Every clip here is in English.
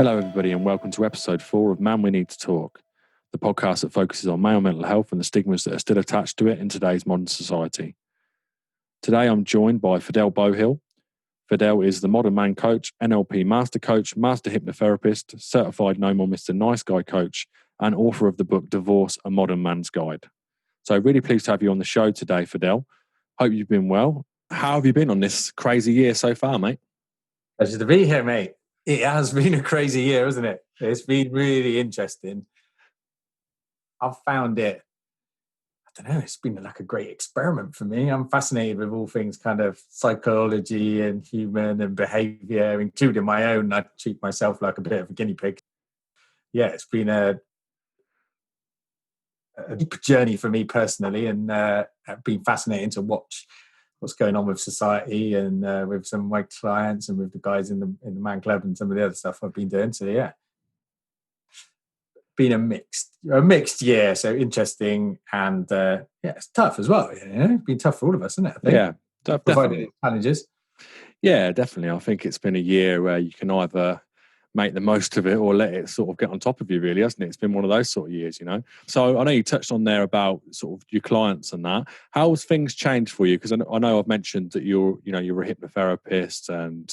Hello, everybody, and welcome to episode 4 of Man We Need to Talk, the podcast that focuses on male mental health and the stigmas that are still attached to it in today's modern society. Today, I'm joined by Fidel Beauhill. Fidel is the modern man coach, NLP master coach, master hypnotherapist, certified No More Mr. Nice Guy coach, and author of the book Divorce, A Modern Man's Guide. So really pleased to have you on the show today, Fidel. Hope you've been well. How have you been on this crazy year so far, mate? Pleasure to be here, mate. It has been a crazy year, hasn't it? It's been really interesting. I've found it, I don't know, it's been like a great experiment for me. I'm fascinated with all things kind of psychology and human and behavior, including my own. I treat myself like a bit of a guinea pig. Yeah, it's been a deep journey for me personally, and been fascinating to watch what's going on with society and with some of my clients and with the guys in the Man Club and some of the other stuff I've been doing. So yeah, been a mixed year. So interesting and yeah, it's tough as well. You know, it's been tough for all of us, isn't it? I think. Yeah, provided challenges. Yeah, definitely. I think it's been a year where you can either make the most of it or let it sort of get on top of you, really, hasn't it? It's been one of those sort of years, you know. So I know you touched on there about sort of your clients and that. How has things changed for you? Because I know I've mentioned that you're a hypnotherapist and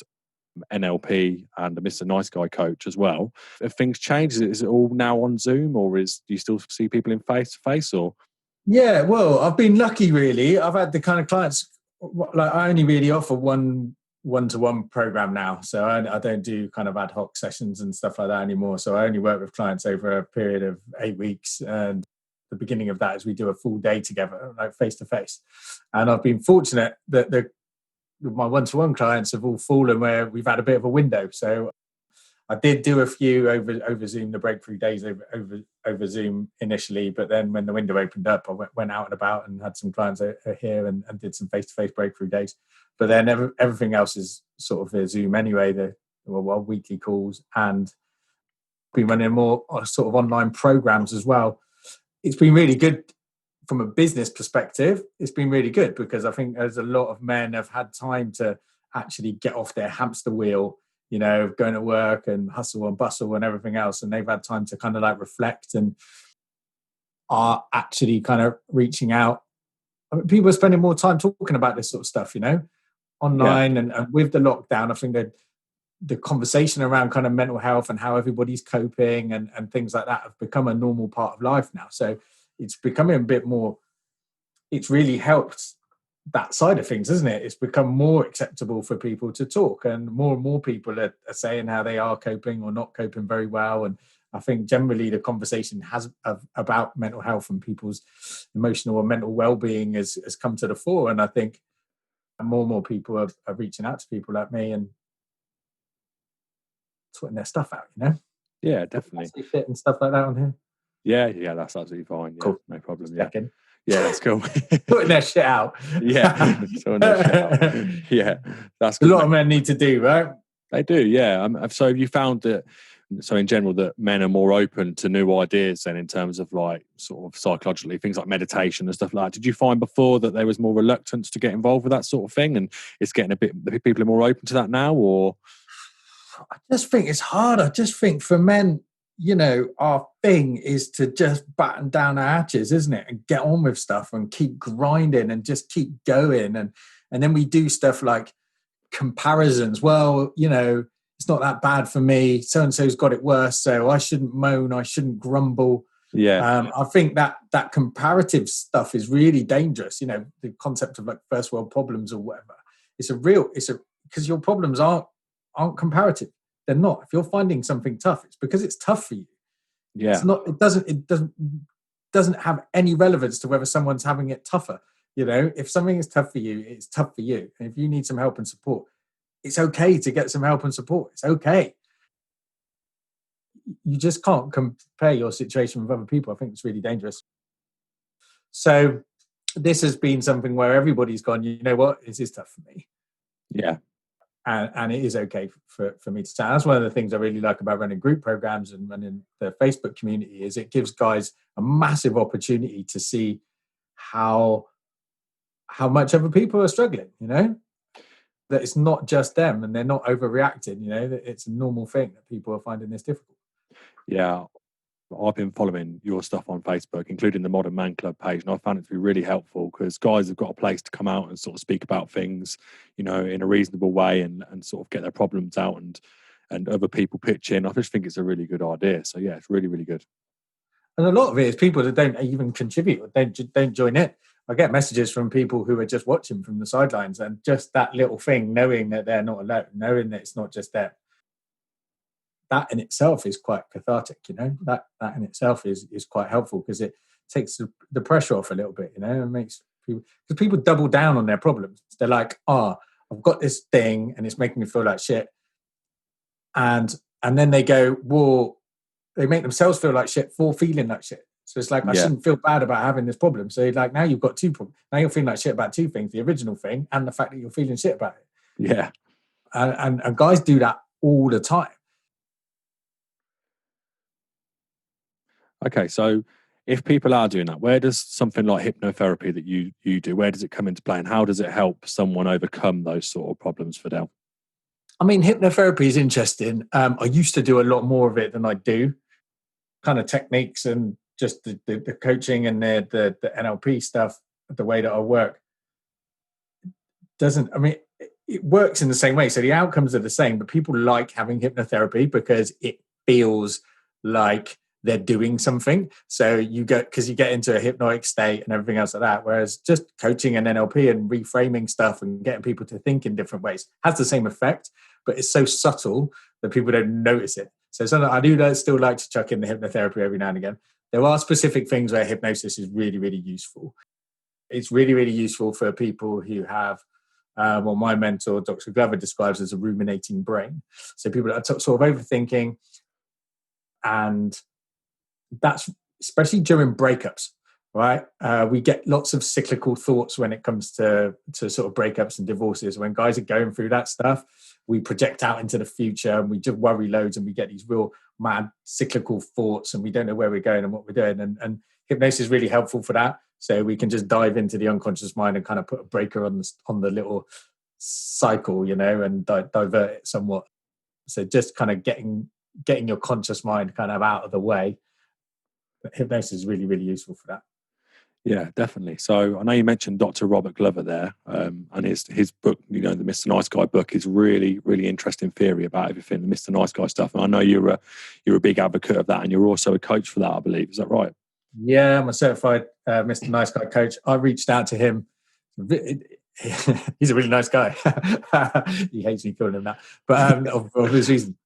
NLP and a Mr. Nice Guy coach as well. Have things changed? Is it all now on Zoom, or do you still see people in face to face? Or yeah, well, I've been lucky, really. I've had the kind of clients, like I only really offer one-to-one program now, so I don't do kind of ad hoc sessions and stuff like that anymore. So I only work with clients over a period of 8 weeks, and the beginning of that is we do a full day together, like face to face. And I've been fortunate that my one-to-one clients have all fallen where we've had a bit of a window. So I did do a few over Zoom, the breakthrough days over Zoom initially, but then when the window opened up, I went out and about and had some clients here and did some face-to-face breakthrough days. But then everything else is sort of Zoom anyway, the weekly calls, and been running more sort of online programs as well. It's been really good from a business perspective. It's been really good because I think there's a lot of men have had time to actually get off their hamster wheel, you know, going to work and hustle and bustle and everything else. And they've had time to kind of like reflect and are actually kind of reaching out. I mean, people are spending more time talking about this sort of stuff, you know, online. Yeah. And with the lockdown, I think that the conversation around kind of mental health and how everybody's coping and things like that have become a normal part of life now. So it's becoming a bit more, it's really helped that side of things, isn't it? It's become more acceptable for people to talk, and more people are saying how they are coping or not coping very well. And I think generally the conversation about mental health and people's emotional or mental well-being has come to the fore. And I think more and more people are reaching out to people like me and sorting their stuff out, you know? Yeah, definitely. Fit and stuff like that on here. Yeah, that's absolutely fine. Yeah, cool. No problem. Yeah. Yeah, that's cool. Sorting their shit out. Yeah, sorting their shit out. Yeah, that's good. A lot of men need to do, right? They do, yeah. So have you found that, so in general, that men are more open to new ideas then in terms of like sort of psychologically, things like meditation and stuff like that? Did you find before that there was more reluctance to get involved with that sort of thing, and it's getting people are more open to that now? Or I just think it's hard. I just think for men, you know, our thing is to just batten down our hatches, isn't it? And get on with stuff and keep grinding and just keep going. And then we do stuff like comparisons. Well, you know, it's not that bad for me. So-and-so's got it worse. So I shouldn't moan. I shouldn't grumble. Yeah. I think that comparative stuff is really dangerous. You know, the concept of like first world problems or whatever. Because your problems aren't comparative. They're not. If you're finding something tough, it's because it's tough for you. Yeah. It's not. It doesn't have any relevance to whether someone's having it tougher. You know, if something is tough for you, it's tough for you. And if you need some help and support, it's okay to get some help and support. It's okay. You just can't compare your situation with other people. I think it's really dangerous. So this has been something where everybody's gone, you know what, this is tough for me. Yeah. And it is okay for me to chat. That's one of the things I really like about running group programs and running the Facebook community is it gives guys a massive opportunity to see how much other people are struggling, you know? that it's not just them and they're not overreacting, that it's a normal thing that people are finding this difficult. Yeah. I've been following your stuff on Facebook, including the Modern Man Club page, and I found it to be really helpful because guys have got a place to come out and sort of speak about things, in a reasonable way and sort of get their problems out and other people pitch in. I just think it's a really good idea. So yeah, it's really, really good. And a lot of it is people that don't even contribute or don't join in. I get messages from people who are just watching from the sidelines, and just that little thing, knowing that they're not alone, knowing that it's not just them, that in itself is quite cathartic, that in itself is quite helpful because it takes the pressure off a little bit, and makes people, because people double down on their problems. They're like, I've got this thing and it's making me feel like shit. And then they go, well, they make themselves feel like shit for feeling like shit. So it's like, I shouldn't feel bad about having this problem. So like, now you've got two problems. Now you're feeling like shit about two things, the original thing and the fact that you're feeling shit about it. Yeah. And guys do that all the time. Okay, so if people are doing that, where does something like hypnotherapy that you do, where does it come into play, and how does it help someone overcome those sort of problems, Fidel? I mean, hypnotherapy is interesting. I used to do a lot more of it than I do, kind of techniques and just the coaching and the NLP stuff, the way that I work. It works in the same way. So the outcomes are the same, but people like having hypnotherapy because it feels like they're doing something. So you get into a hypnotic state and everything else like that. Whereas just coaching and NLP and reframing stuff and getting people to think in different ways has the same effect, but it's so subtle that people don't notice it. So something I do still like to chuck in the hypnotherapy every now and again. There are specific things where hypnosis is really, really useful. It's really, really useful for people who have what my mentor, Dr. Glover, describes as a ruminating brain. So people that are sort of overthinking, and that's especially during breakups, right? We get lots of cyclical thoughts when it comes to sort of breakups and divorces. When guys are going through that stuff, we project out into the future and we just worry loads and we get these real mad cyclical thoughts and we don't know where we're going and what we're doing. And hypnosis is really helpful for that. So we can just dive into the unconscious mind and kind of put a breaker on the little cycle, and divert it somewhat. So just kind of getting your conscious mind kind of out of the way. But hypnosis is really, really useful for that. Yeah, definitely. So I know you mentioned Dr. Robert Glover there, and his book, the Mr. Nice Guy book, is really, really interesting theory about everything, the Mr. Nice Guy stuff. And I know you're a big advocate of that, and you're also a coach for that, I believe. Is that right? Yeah, I'm a certified Mr. Nice Guy coach. I reached out to him. He's a really nice guy. He hates me calling him that, but of his reason.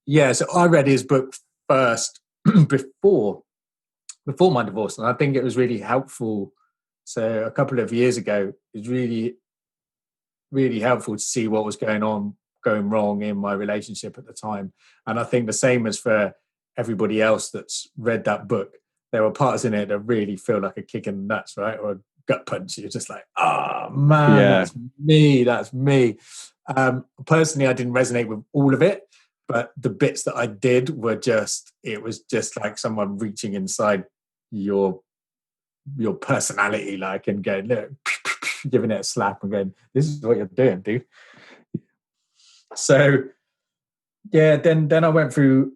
Yeah, so I read his book first before my divorce, and I think it was really helpful. So a couple of years ago, it was really, really helpful to see what was going wrong in my relationship at the time. And I think the same as for everybody else that's read that book, there were parts in it that really feel like a kick in the nuts, right? Or a gut punch. You're just like, oh man, that's me. Personally, I didn't resonate with all of it, but the bits that I did it was just like someone reaching inside your personality, like, and going, look, giving it a slap and going, this is what you're doing, dude. So yeah, then I went through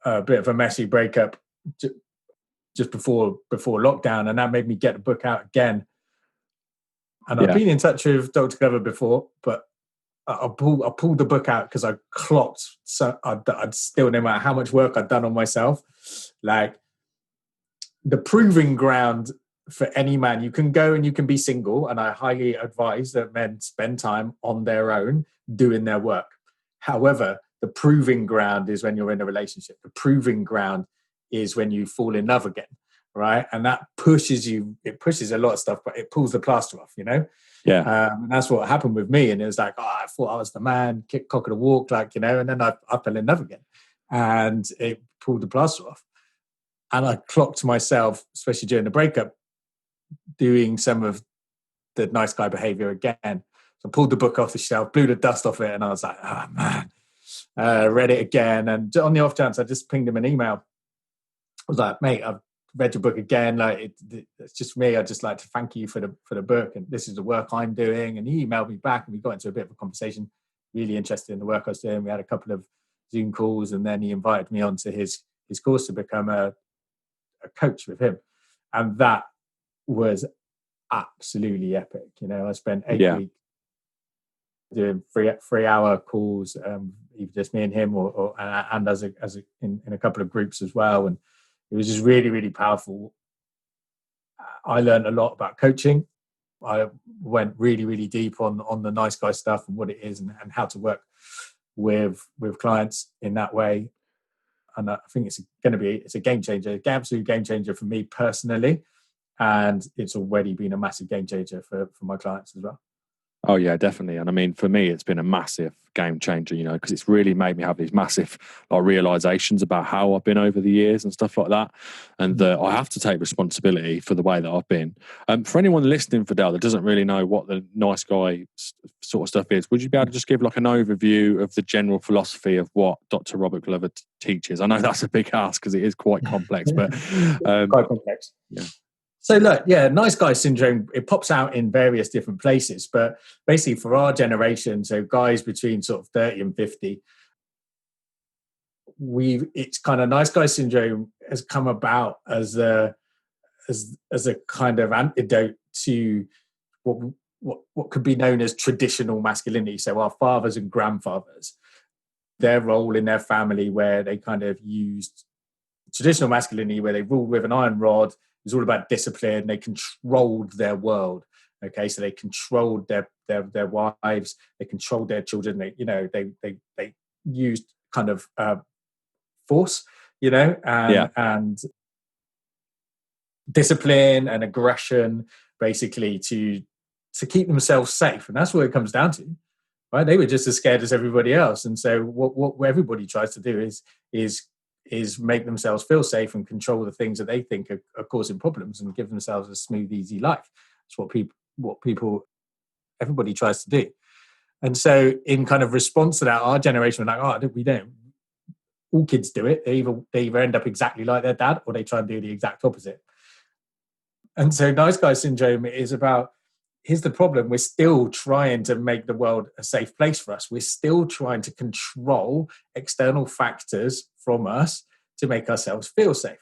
a bit of a messy breakup just before lockdown, and that made me get the book out again. And I've been in touch with Dr. Glover before, but I pulled the book out because I clocked. So I'd still, no matter how much work I'd done on myself, like the proving ground for any man, you can go and you can be single, and I highly advise that men spend time on their own doing their work. However, the proving ground is when you're in a relationship. The proving ground is when you fall in love again, right? And that pushes a lot of stuff, but it pulls the plaster off, Yeah. And that's what happened with me. And it was like, I thought I was the man, kick cock of the walk, like, and then I fell in love again, and it pulled the plaster off. And I clocked myself, especially during the breakup, doing some of the nice guy behavior again. So I pulled the book off the shelf, blew the dust off it, and I was like, oh man. Read it again, and on the off chance, I just pinged him an email. I was like, mate, I've read your book again. Like it's just me. I'd just like to thank you for the book, and this is the work I'm doing. And he emailed me back, and we got into a bit of a conversation. Really interested in the work I was doing. We had a couple of Zoom calls, and then he invited me onto his course to become a coach with him, and that was absolutely epic. You know, I spent 8 weeks doing 3-hour calls, either just me and him, or and as in a couple of groups as well, and it was just really, really powerful. I learned a lot about coaching. I went really, really deep on the nice guy stuff and what it is, and how to work with clients in that way. And I think it's a game changer, an absolute game changer for me personally, and it's already been a massive game changer for my clients as well. Oh yeah, definitely. And I mean, for me, it's been a massive game changer, you know, because it's really made me have these massive realizations about how I've been over the years and stuff like that. And I have to take responsibility for the way that I've been. For anyone listening, Fidel, that doesn't really know what the nice guy sort of stuff is, would you be able to just give like an overview of the general philosophy of what Dr. Robert Glover teaches? I know that's a big ask because it is quite complex, but quite complex. Yeah. So look, nice guy syndrome, it pops out in various different places, but basically for our generation, so guys between sort of 30 and 50, it's kind of nice guy syndrome has come about as a kind of antidote to what could be known as traditional masculinity. So our fathers and grandfathers, their role in their family, where they kind of used traditional masculinity, where they ruled with an iron rod. It was all about discipline. They controlled their world. Okay, so they controlled their wives. They controlled their children. They used kind of force, and discipline and aggression, basically to keep themselves safe. And that's what it comes down to, right? They were just as scared as everybody else. And so what everybody tries to do is make themselves feel safe and control the things that they think are causing problems and give themselves a smooth, easy life. That's what everybody tries to do. And so in kind of response to that, our generation were like, we don't. All kids do it. They either end up exactly like their dad, or they try and do the exact opposite. And so nice guy syndrome is about, here's the problem. We're still trying to make the world a safe place for us. We're still trying to control external factors from us to make ourselves feel safe.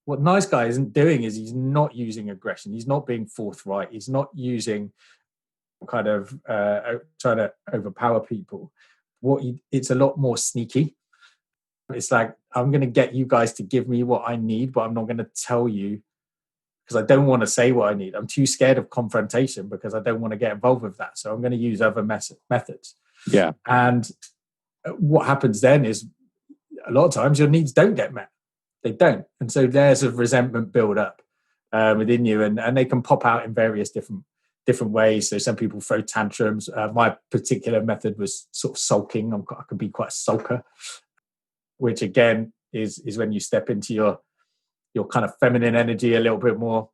What nice guy isn't doing is he's not using aggression. He's not being forthright. He's not using kind of trying to overpower people. It's a lot more sneaky. It's like, I'm going to get you guys to give me what I need, but I'm not going to tell you because I don't want to say what I need. I'm too scared of confrontation because I don't want to get involved with that. So I'm going to use other methods. Yeah. And what happens then is a lot of times your needs don't get met. They don't. And so there's a resentment build up within you, and they can pop out in various different ways. So some people throw tantrums. My particular method was sort of sulking. I could be quite a sulker, which again is when you step into your kind of feminine energy a little bit more,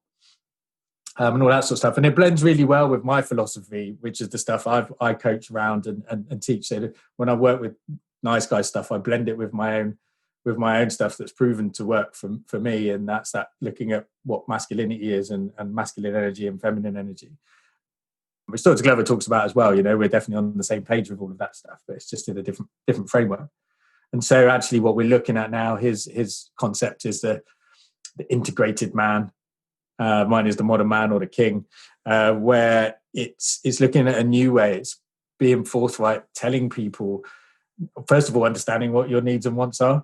and all that sort of stuff. And it blends really well with my philosophy, which is the stuff I coach around and teach. So when I work with nice guy stuff, I blend it with my own stuff that's proven to work for me. And that's that looking at what masculinity is and masculine energy and feminine energy, which Dr. Glover talks about as well. We're definitely on the same page with all of that stuff, but it's just in a different framework. And so actually what we're looking at now, his concept is the integrated man. Mine is the modern man or the king, where it's looking at a new way. It's being forthright, telling people, first of all, understanding what your needs and wants are,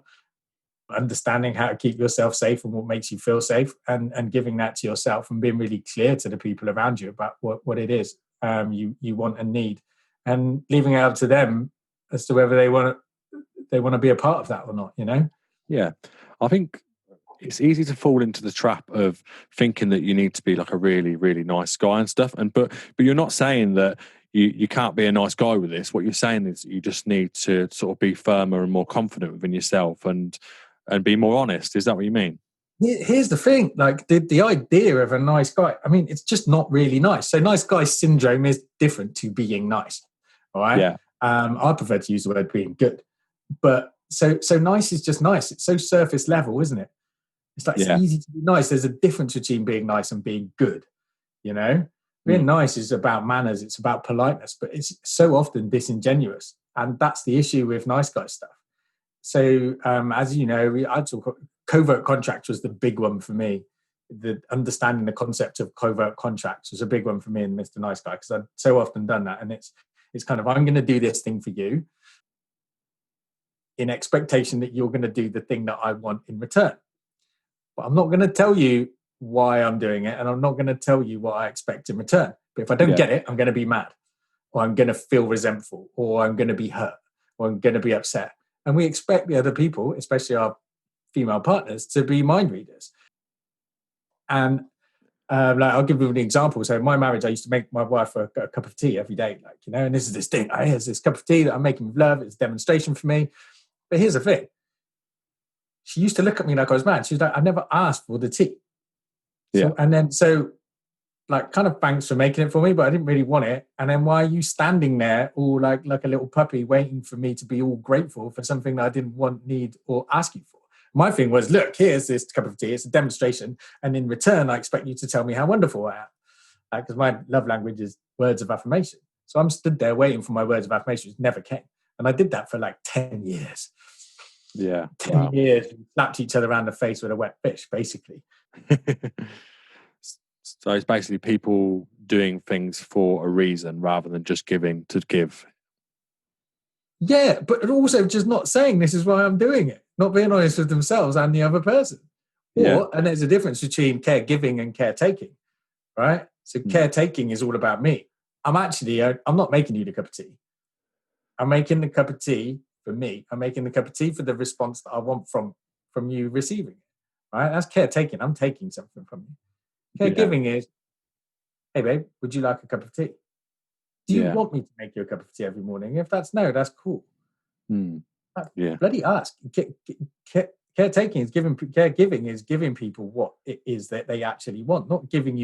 understanding how to keep yourself safe and what makes you feel safe, and giving that to yourself and being really clear to the people around you about what it is you want and need, and leaving it up to them as to whether they want to be a part of that or not. Yeah, I think it's easy to fall into the trap of thinking that you need to be like a really, really nice guy and stuff. But you're not saying that you can't be a nice guy with this. What you're saying is you just need to sort of be firmer and more confident within yourself and be more honest. Is that what you mean? Here's the thing, like the idea of a nice guy, I mean, it's just not really nice. So nice guy syndrome is different to being nice. All right. Yeah. I prefer to use the word being good, but so nice is just nice. It's so surface level, isn't it? It's like, it's Yeah. easy to be nice. There's a difference between being nice and being good, you know? Being nice is about manners, it's about politeness, but it's so often disingenuous. And that's the issue with nice guy stuff. So, as you know, I talk, covert contracts was the big one for me. The understanding the concept of covert contracts was a big one for me in Mr. Nice Guy, because I've so often done that. And it's kind of, I'm going to do this thing for you in expectation that you're going to do the thing that I want in return. But I'm not going to tell you why I'm doing it, and I'm not going to tell you what I expect in return. But if I don't get it, I'm going to be mad, or I'm going to feel resentful, or I'm going to be hurt, or I'm going to be upset. And we expect the other people, especially our female partners, to be mind readers. And like, I'll give you an example. So in my marriage, I used to make my wife a cup of tea every day, like, you know, and this is this thing. Here's this cup of tea that I'm making with love. It's a demonstration for me. But here's the thing. She used to look at me like I was mad. She was like, I never asked for the tea. So, and then, like, kind of thanks for making it for me, but I didn't really want it. And then why are you standing there all like a little puppy waiting for me to be all grateful for something that I didn't want, need, or ask you for? My thing was, look, here's this cup of tea. It's a demonstration. And in return, I expect you to tell me how wonderful I am. Because my love language is words of affirmation. So I'm stood there waiting for my words of affirmation, which never came. And I did that for like 10 years. Yeah. 10 years, we slapped each other around the face with a wet fish, basically. So it's basically people doing things for a reason rather than just giving to give. Yeah, but also just not saying this is why I'm doing it, not being honest with themselves and the other person. And there's a difference between caregiving and caretaking, right? So caretaking is all about me. I'm not making you the cup of tea. I'm making the cup of tea for me. I'm making the cup of tea for the response that I want from you receiving it, right? That's caretaking. I'm taking something from you. Caregiving is, hey, babe, would you like a cup of tea? Do you want me to make you a cup of tea every morning? If that's no, that's cool. Bloody ask. Caregiving is giving people what it is that they actually want, not giving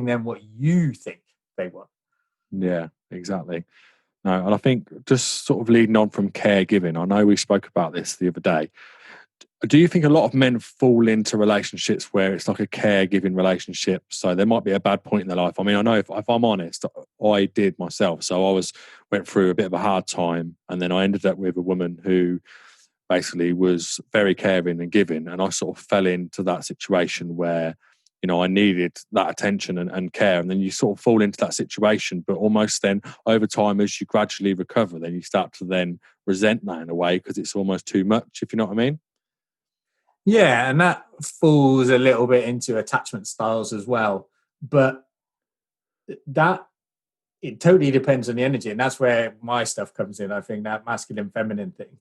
them what you think they want. Yeah, exactly. No, and I think just sort of leading on from caregiving, I know we spoke about this the other day. Do you think a lot of men fall into relationships where it's like a caregiving relationship? So there might be a bad point in their life. I mean, I know if I'm honest, I did myself. So I went through a bit of a hard time, and then I ended up with a woman who basically was very caring and giving. And I sort of fell into that situation where, you know, I needed that attention and care. And then you sort of fall into that situation, but almost then over time, as you gradually recover, then you start to then resent that in a way because it's almost too much, if you know what I mean. Yeah, and that falls a little bit into attachment styles as well. But it totally depends on the energy. And that's where my stuff comes in, I think, that masculine, feminine thing.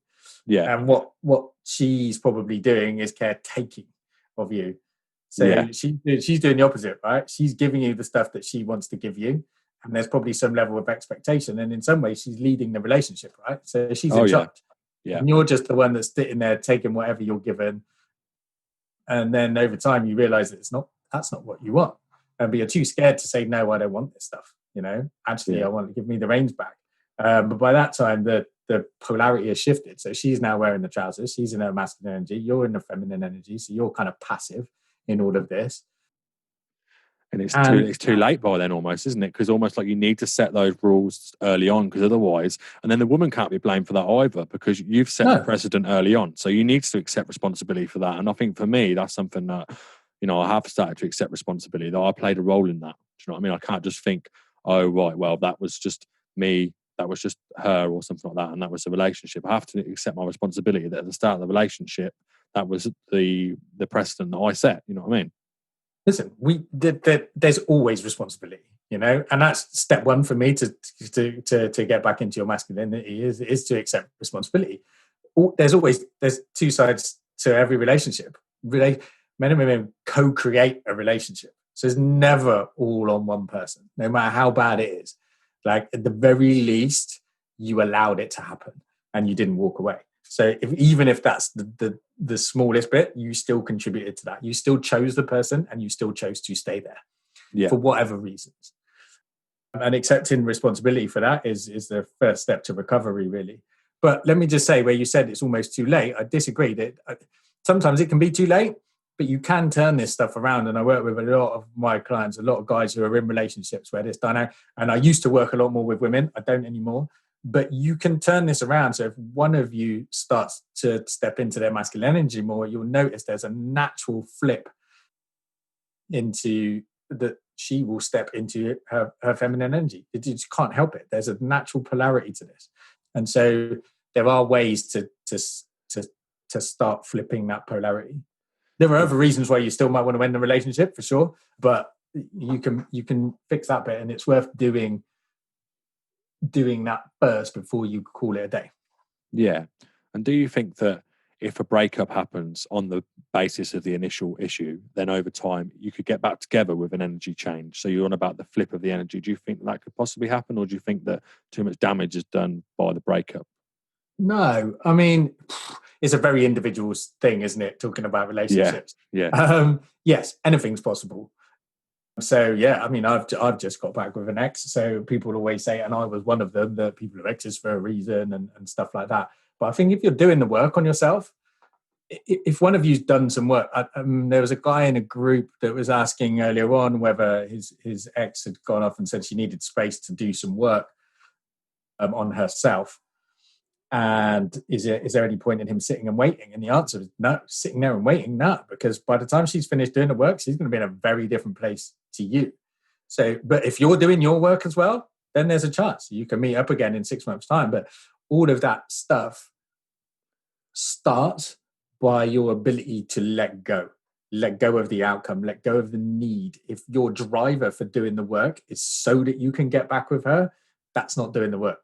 Yeah. And what she's probably doing is caretaking of you. So she's doing the opposite, right? She's giving you the stuff that she wants to give you. And there's probably some level of expectation. And in some ways, she's leading the relationship, right? So she's in charge. Yeah. And you're just the one that's sitting there taking whatever you're given. And then over time, you realize that that's not what you want. But you're too scared to say, no, I don't want this stuff. You know, actually, I want to give me the reins back. But by that time, the polarity has shifted. So she's now wearing the trousers. She's in her masculine energy. You're in the feminine energy. So you're kind of passive in all of this. And it's too late by then almost, isn't it? Because almost like you need to set those rules early on, because otherwise, and then the woman can't be blamed for that either, because you've set the precedent early on. So you need to accept responsibility for that. And I think for me, that's something that, you know, I have started to accept responsibility, that I played a role in that. Do you know what I mean? I can't just think, oh, right, well, that was just me, that was just her or something like that, and that was a relationship. I have to accept my responsibility that at the start of the relationship, that was the precedent that I set. You know what I mean? Listen, there's always responsibility, you know, and that's step one for me to get back into your masculinity is to accept responsibility. There's two sides to every relationship. Men and women co-create a relationship, so it's never all on one person, no matter how bad it is. Like, at the very least, you allowed it to happen and you didn't walk away. So even if that's the smallest bit, you still contributed to that. You still chose the person and you still chose to stay there for whatever reasons. And accepting responsibility for that is the first step to recovery, really. But let me just say, where you said it's almost too late, I disagree. That sometimes it can be too late, but you can turn this stuff around. And I work with a lot of my clients, a lot of guys who are in relationships where this dynamic, and I used to work a lot more with women. I don't anymore, but you can turn this around. So if one of you starts to step into their masculine energy more, you'll notice there's a natural flip into that. She will step into her feminine energy. You just can't help it. There's a natural polarity to this. And so there are ways to start flipping that polarity. There are other reasons why you still might want to end the relationship, for sure, but you can fix that bit, and it's worth doing that first before you call it a day. Yeah. And do you think that if a breakup happens on the basis of the initial issue, then over time you could get back together with an energy change? So you're on about the flip of the energy. Do you think that could possibly happen, or do you think that too much damage is done by the breakup? No, I mean, it's a very individual thing, isn't it? Talking about relationships. Yeah. Yes, anything's possible. So yeah, I mean, I've just got back with an ex. So people always say, and I was one of them, that people have exes for a reason and stuff like that. But I think if you're doing the work on yourself, if one of you's done some work, there was a guy in a group that was asking earlier on whether his ex had gone off and said she needed space to do some work on herself. And is there any point in him sitting and waiting? And the answer is no. Sitting there and waiting, no, because by the time she's finished doing the work, she's going to be in a very different place to you. So, but if you're doing your work as well, then there's a chance you can meet up again in 6 months' time. But all of that stuff starts by your ability to let go of the outcome, let go of the need. If your driver for doing the work is so that you can get back with her, that's not doing the work.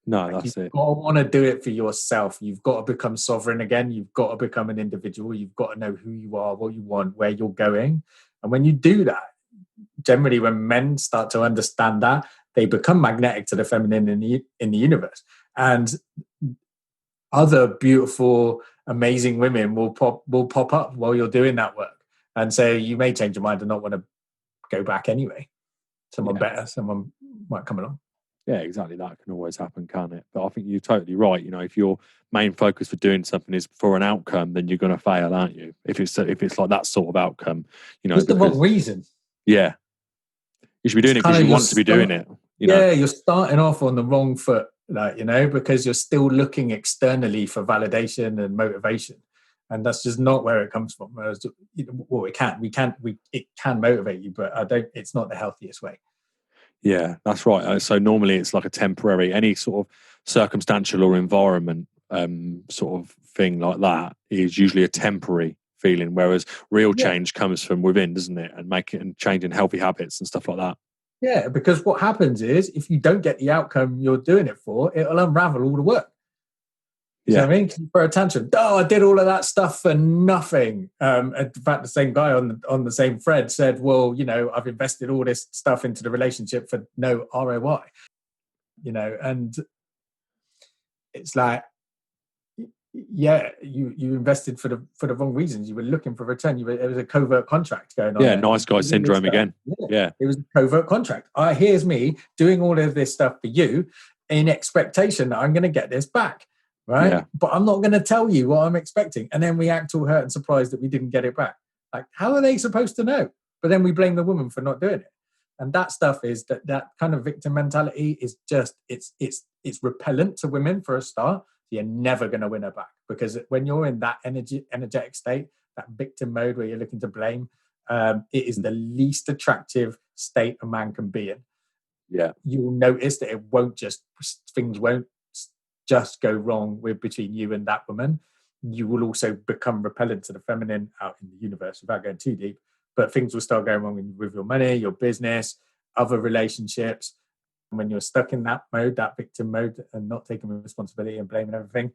No, that's it. You've got to want to do it for yourself. You've got to become sovereign again. You've got to become an individual. You've got to know who you are, what you want, where you're going. And when you do that, generally when men start to understand that, they become magnetic to the feminine in the universe. And other beautiful, amazing women will pop up while you're doing that work. And so you may change your mind and not want to go back anyway. Someone better, someone might come along. Yeah, exactly. That can always happen, can't it? But I think you're totally right. You know, if your main focus for doing something is for an outcome, then you're going to fail, aren't you? If it's like that sort of outcome, you know, it's the wrong reason. Yeah, you should be doing it because you want to be doing it. You're starting off on the wrong foot, because you're still looking externally for validation and motivation, and that's just not where it comes from. Whereas, it can motivate you, but it's not the healthiest way. Yeah, that's right. So normally it's like a temporary, any sort of circumstantial or environment sort of thing like that is usually a temporary feeling, whereas real change comes from within, doesn't it? And changing healthy habits and stuff like that. Yeah, because what happens is if you don't get the outcome you're doing it for, it'll unravel all the work. You know what I mean? For a tantrum, I did all of that stuff for nothing. In fact, the same guy on the same thread said, well, I've invested all this stuff into the relationship for no ROI. And it's like, you invested for the wrong reasons. You were looking for return. It was a covert contract going on. Yeah, nice guy syndrome again. Yeah, it was a covert contract. Here's me doing all of this stuff for you in expectation that I'm going to get this back. Right. Yeah. But I'm not going to tell you what I'm expecting. And then we act all hurt and surprised that we didn't get it back. Like, how are they supposed to know? But then we blame the woman for not doing it. And that stuff is that kind of victim mentality is just, it's repellent to women for a start. You're never going to win her back, because when you're in that energetic state, that victim mode where you're looking to blame, it is the least attractive state a man can be in. Yeah. You'll notice that things won't just go wrong between you and that woman. You will also become repellent to the feminine out in the universe without going too deep, but things will start going wrong with your money, your business, other relationships. And when you're stuck in that mode, that victim mode, and not taking responsibility and blaming everything,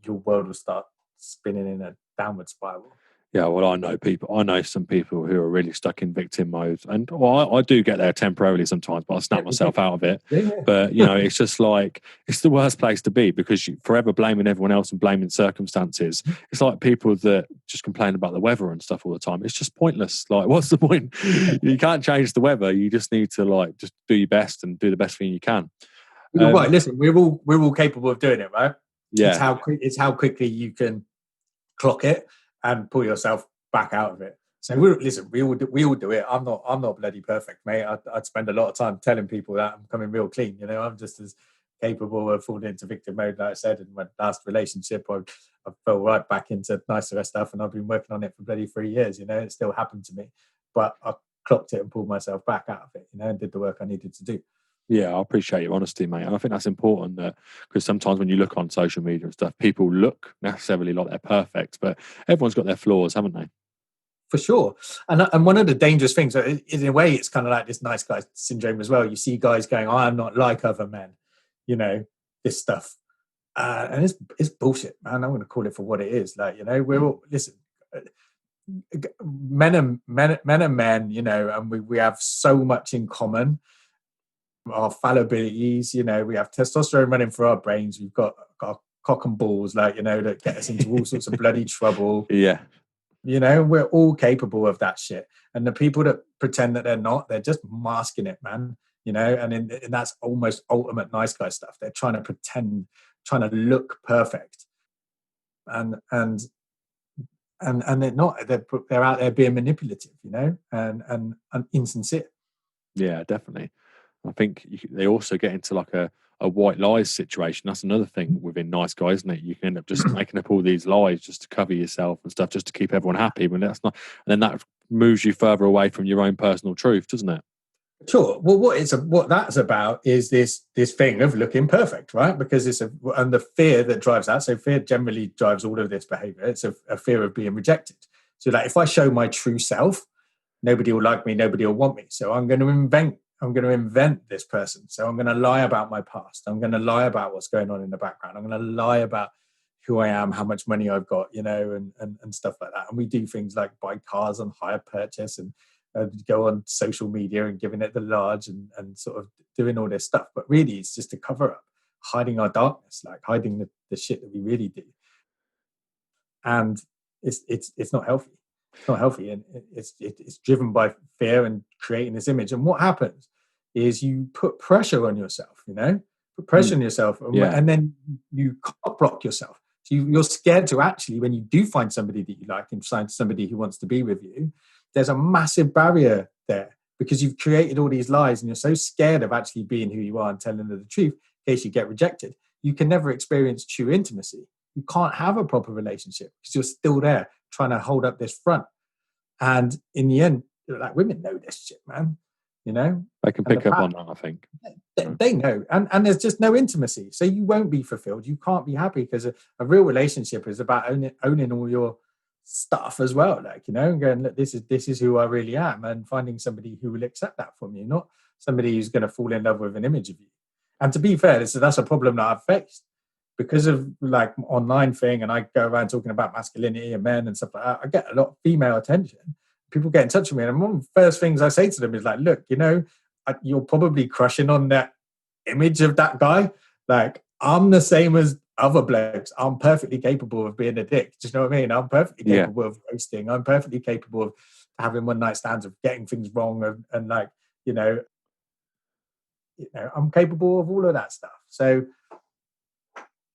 your world will start spinning in a downward spiral. Yeah, well, I know some people who are really stuck in victim mode, and I do get there temporarily sometimes, but I snap myself out of it. Yeah. But it's just like, it's the worst place to be, because you're forever blaming everyone else and blaming circumstances. It's like people that just complain about the weather and stuff all the time. It's just pointless. Like, what's the point? You can't change the weather. You just need to just do your best and do the best thing you can. Right. Listen, we're all capable of doing it, right? Yeah. It's how quickly you can clock it and pull yourself back out of it. So listen, we all do it. I'm not bloody perfect, mate. I'd spend a lot of time telling people that I'm coming real clean. I'm just as capable of falling into victim mode, like I said. In my last relationship, I fell right back into nicer stuff, and I've been working on it for bloody 3 years. It still happened to me, but I clocked it and pulled myself back out of it. And did the work I needed to do. Yeah, I appreciate your honesty, mate. And I think that's important, that because sometimes when you look on social media and stuff, people look necessarily like they're perfect, but everyone's got their flaws, haven't they? For sure. And one of the dangerous things, in a way, it's kind of like this nice guy syndrome as well. You see guys going, "Oh, I'm not like other men," this stuff. And it's bullshit, man. I'm going to call it for what it is. Like, we're all, listen, men are men, and we have so much in common. Our fallibilities, we have testosterone running through our brains. We've got our cock and balls, that get us into all sorts of bloody trouble. Yeah. We're all capable of that shit. And the people that pretend that they're not, they're just masking it, man. And that's almost ultimate nice guy stuff. They're trying to pretend, trying to look perfect. And they're not. They're out there being manipulative, and insincere. Yeah, definitely. I think they also get into like a white lies situation. That's another thing within nice guys, isn't it? You can end up just making up all these lies just to cover yourself and stuff, just to keep everyone happy. But that's not, and then that moves you further away from your own personal truth, doesn't it? Sure. Well, what that's about is this thing of looking perfect, right? Because and the fear that drives that. So fear generally drives all of this behavior. It's a fear of being rejected. So like, if I show my true self, nobody will like me, nobody will want me. So I'm going to invent this person. So I'm going to lie about my past. I'm going to lie about what's going on in the background. I'm going to lie about who I am, how much money I've got, and stuff like that. And we do things like buy cars on hire purchase and go on social media and giving it the large and sort of doing all this stuff. But really, it's just a cover up, hiding our darkness, like hiding the shit that we really do. And it's not healthy. It's not healthy, and it's driven by fear and creating this image. And what happens is you put pressure on yourself, put pressure on yourself, and then you cock block yourself. So you're scared to actually, when you do find somebody that you like and find somebody who wants to be with you, there's a massive barrier there because you've created all these lies and you're so scared of actually being who you are and telling them the truth in case you get rejected. You can never experience true intimacy. You can't have a proper relationship because you're still there trying to hold up this front. And in the end, like, women know this shit, man. They can pick up on that, I think. They know. And there's just no intimacy. So you won't be fulfilled. You can't be happy because a real relationship is about owning all your stuff as well. Like, and going, look, this is who I really am, and finding somebody who will accept that from you, not somebody who's going to fall in love with an image of you. And to be fair, that's a problem that I've faced. Because of like online thing, and I go around talking about masculinity and men and stuff like that, I get a lot of female attention. People get in touch with me, and one of the first things I say to them is like, look, you're probably crushing on that image of that guy. Like, I'm the same as other blokes. I'm perfectly capable of being a dick. Do you know what I mean? I'm perfectly capable of roasting. I'm perfectly capable of having one night stands, of getting things wrong, and like, I'm capable of all of that stuff. So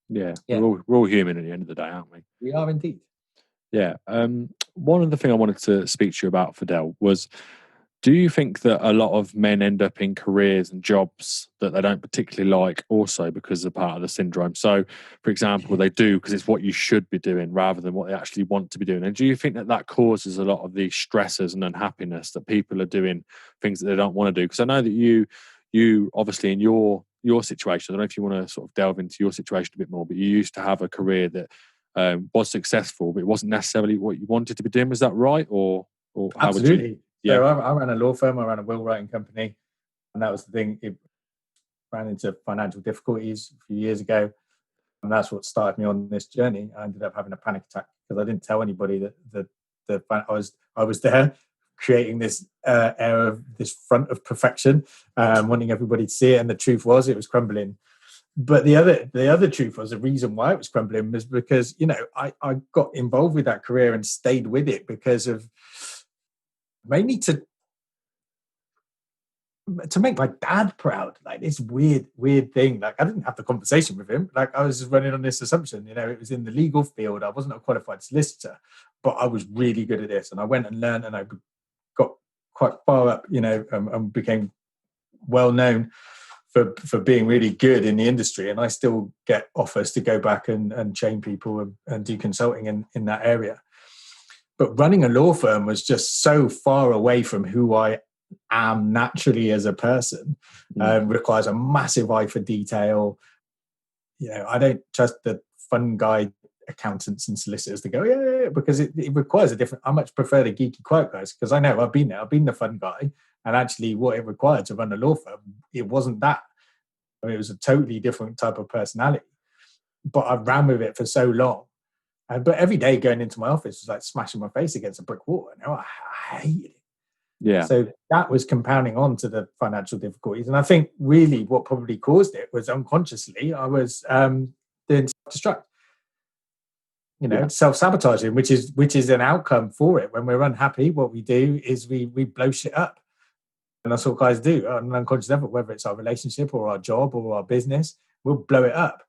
yeah. We're all human at the end of the day, aren't we? We are indeed. Yeah. One of the things I wanted to speak to you about, Fidel, was, do you think that a lot of men end up in careers and jobs that they don't particularly like also because of part of the syndrome? So, for example, they do because it's what you should be doing rather than what they actually want to be doing. And do you think that causes a lot of the stresses and unhappiness that people are doing things that they don't want to do? Because I know that you obviously in your situation, I don't know if you want to sort of delve into your situation a bit more, but you used to have a career that was successful, but it wasn't necessarily what you wanted to be doing. Was that right? Or how Absolutely. would you? Yeah. So I ran a law firm, I ran a will writing company, and that was the thing. It ran into financial difficulties a few years ago, and that's what started me on this journey. I ended up having a panic attack because I didn't tell anybody that I was there creating this air of this front of perfection, wanting everybody to see it, and the truth was it was crumbling. But the other truth was, the reason why it was crumbling was because I got involved with that career and stayed with it because of mainly to make my dad proud. Like, this weird thing. Like, I didn't have the conversation with him. Like, I was just running on this assumption, it was in the legal field. I wasn't a qualified solicitor, but I was really good at this. And I went and learned, and I got quite far up, and became well known for being really good in the industry. And I still get offers to go back and train people and do consulting in that area. But running a law firm was just so far away from who I am naturally as a person. Requires a massive eye for detail. I don't trust the fun guy accountants and solicitors to go, yeah, because it requires a different. I much prefer the geeky quiet guys, because I know I've been there. I've been the fun guy, and actually what it required to run a law firm, it wasn't that. I mean, it was a totally different type of personality. But I ran with it for so long. But every day going into my office was like smashing my face against a brick wall. And I hated it. Yeah. So that was compounding on to the financial difficulties. And I think really what probably caused it was unconsciously I was doing self-destruct, self-sabotaging, which is an outcome for it. When we're unhappy, what we do is we blow shit up. And that's what guys do on an unconscious level, whether it's our relationship or our job or our business, we'll blow it up.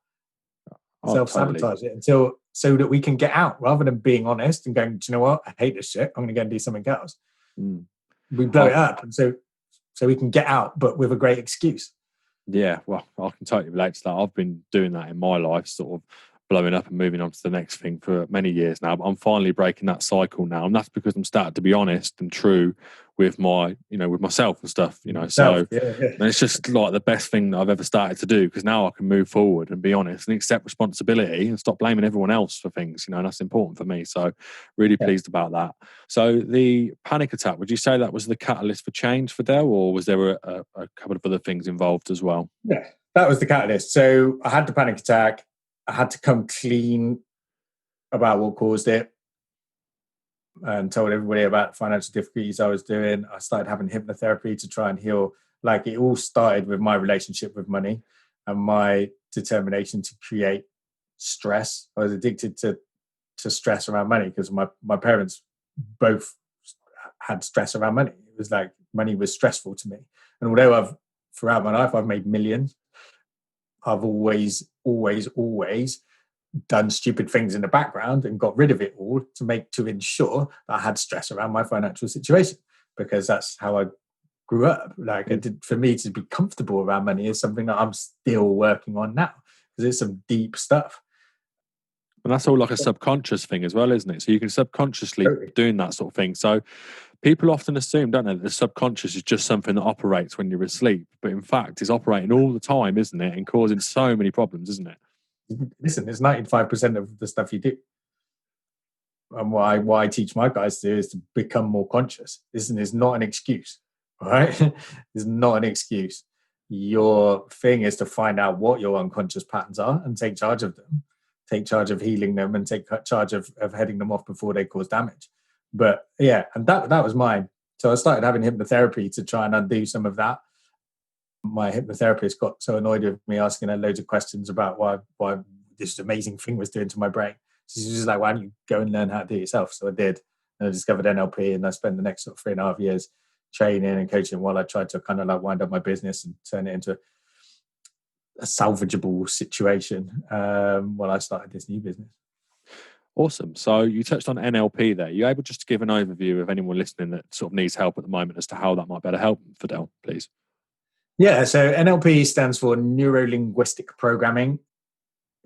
Self-sabotage it so that we can get out, rather than being honest and going, do you know what? I hate this shit. I'm going to go and do something else. We blow it up, and so we can get out, but with a great excuse. Yeah, well, I can totally relate to that. I've been doing that in my life, sort of blowing up and moving on to the next thing for many years now. But I'm finally breaking that cycle now, and that's because I'm starting to be honest and true with my, with myself and stuff. So and it's just like the best thing that I've ever started to do, because now I can move forward and be honest and accept responsibility and stop blaming everyone else for things. And that's important for me. So really pleased about that. So the panic attack, would you say that was the catalyst for change for Dell, or was there a couple of other things involved as well? Yeah, that was the catalyst. So I had the panic attack. I had to come clean about what caused it, and told everybody about the financial difficulties I was doing. I started having hypnotherapy to try and heal. Like, it all started with my relationship with money and my determination to create stress. I was addicted to stress around money because my parents both had stress around money. It was like money was stressful to me. And although throughout my life I've made millions, I've always done stupid things in the background and got rid of it all to ensure that I had stress around my financial situation, because that's how I grew up. Like, for me to be comfortable around money is something that I'm still working on now, because it's some deep stuff. And that's all like a subconscious thing as well, isn't it? So you can subconsciously doing that sort of thing. So people often assume, don't they, that the subconscious is just something that operates when you're asleep, but in fact it's operating all the time, isn't it? And causing so many problems, isn't it? Listen, it's 95% of the stuff you do. And what I teach my guys to do is to become more conscious. Listen, it's not an excuse, all right? It's not an excuse. Your thing is to find out what your unconscious patterns are and take charge of them, take charge of healing them, and take charge of heading them off before they cause damage. But yeah, and that was mine. So I started having hypnotherapy to try and undo some of that. My hypnotherapist got so annoyed with me asking her loads of questions about why this amazing thing was doing to my brain. So she's just like, why don't you go and learn how to do it yourself? So I did. And I discovered NLP, and I spent the next sort of 3.5 years training and coaching while I tried to kind of like wind up my business and turn it into a salvageable situation while I started this new business. Awesome. So you touched on NLP there. Are you able just to give an overview of anyone listening that sort of needs help at the moment as to how that might better help, Fidel, please? Yeah, so NLP stands for Neuro-Linguistic Programming.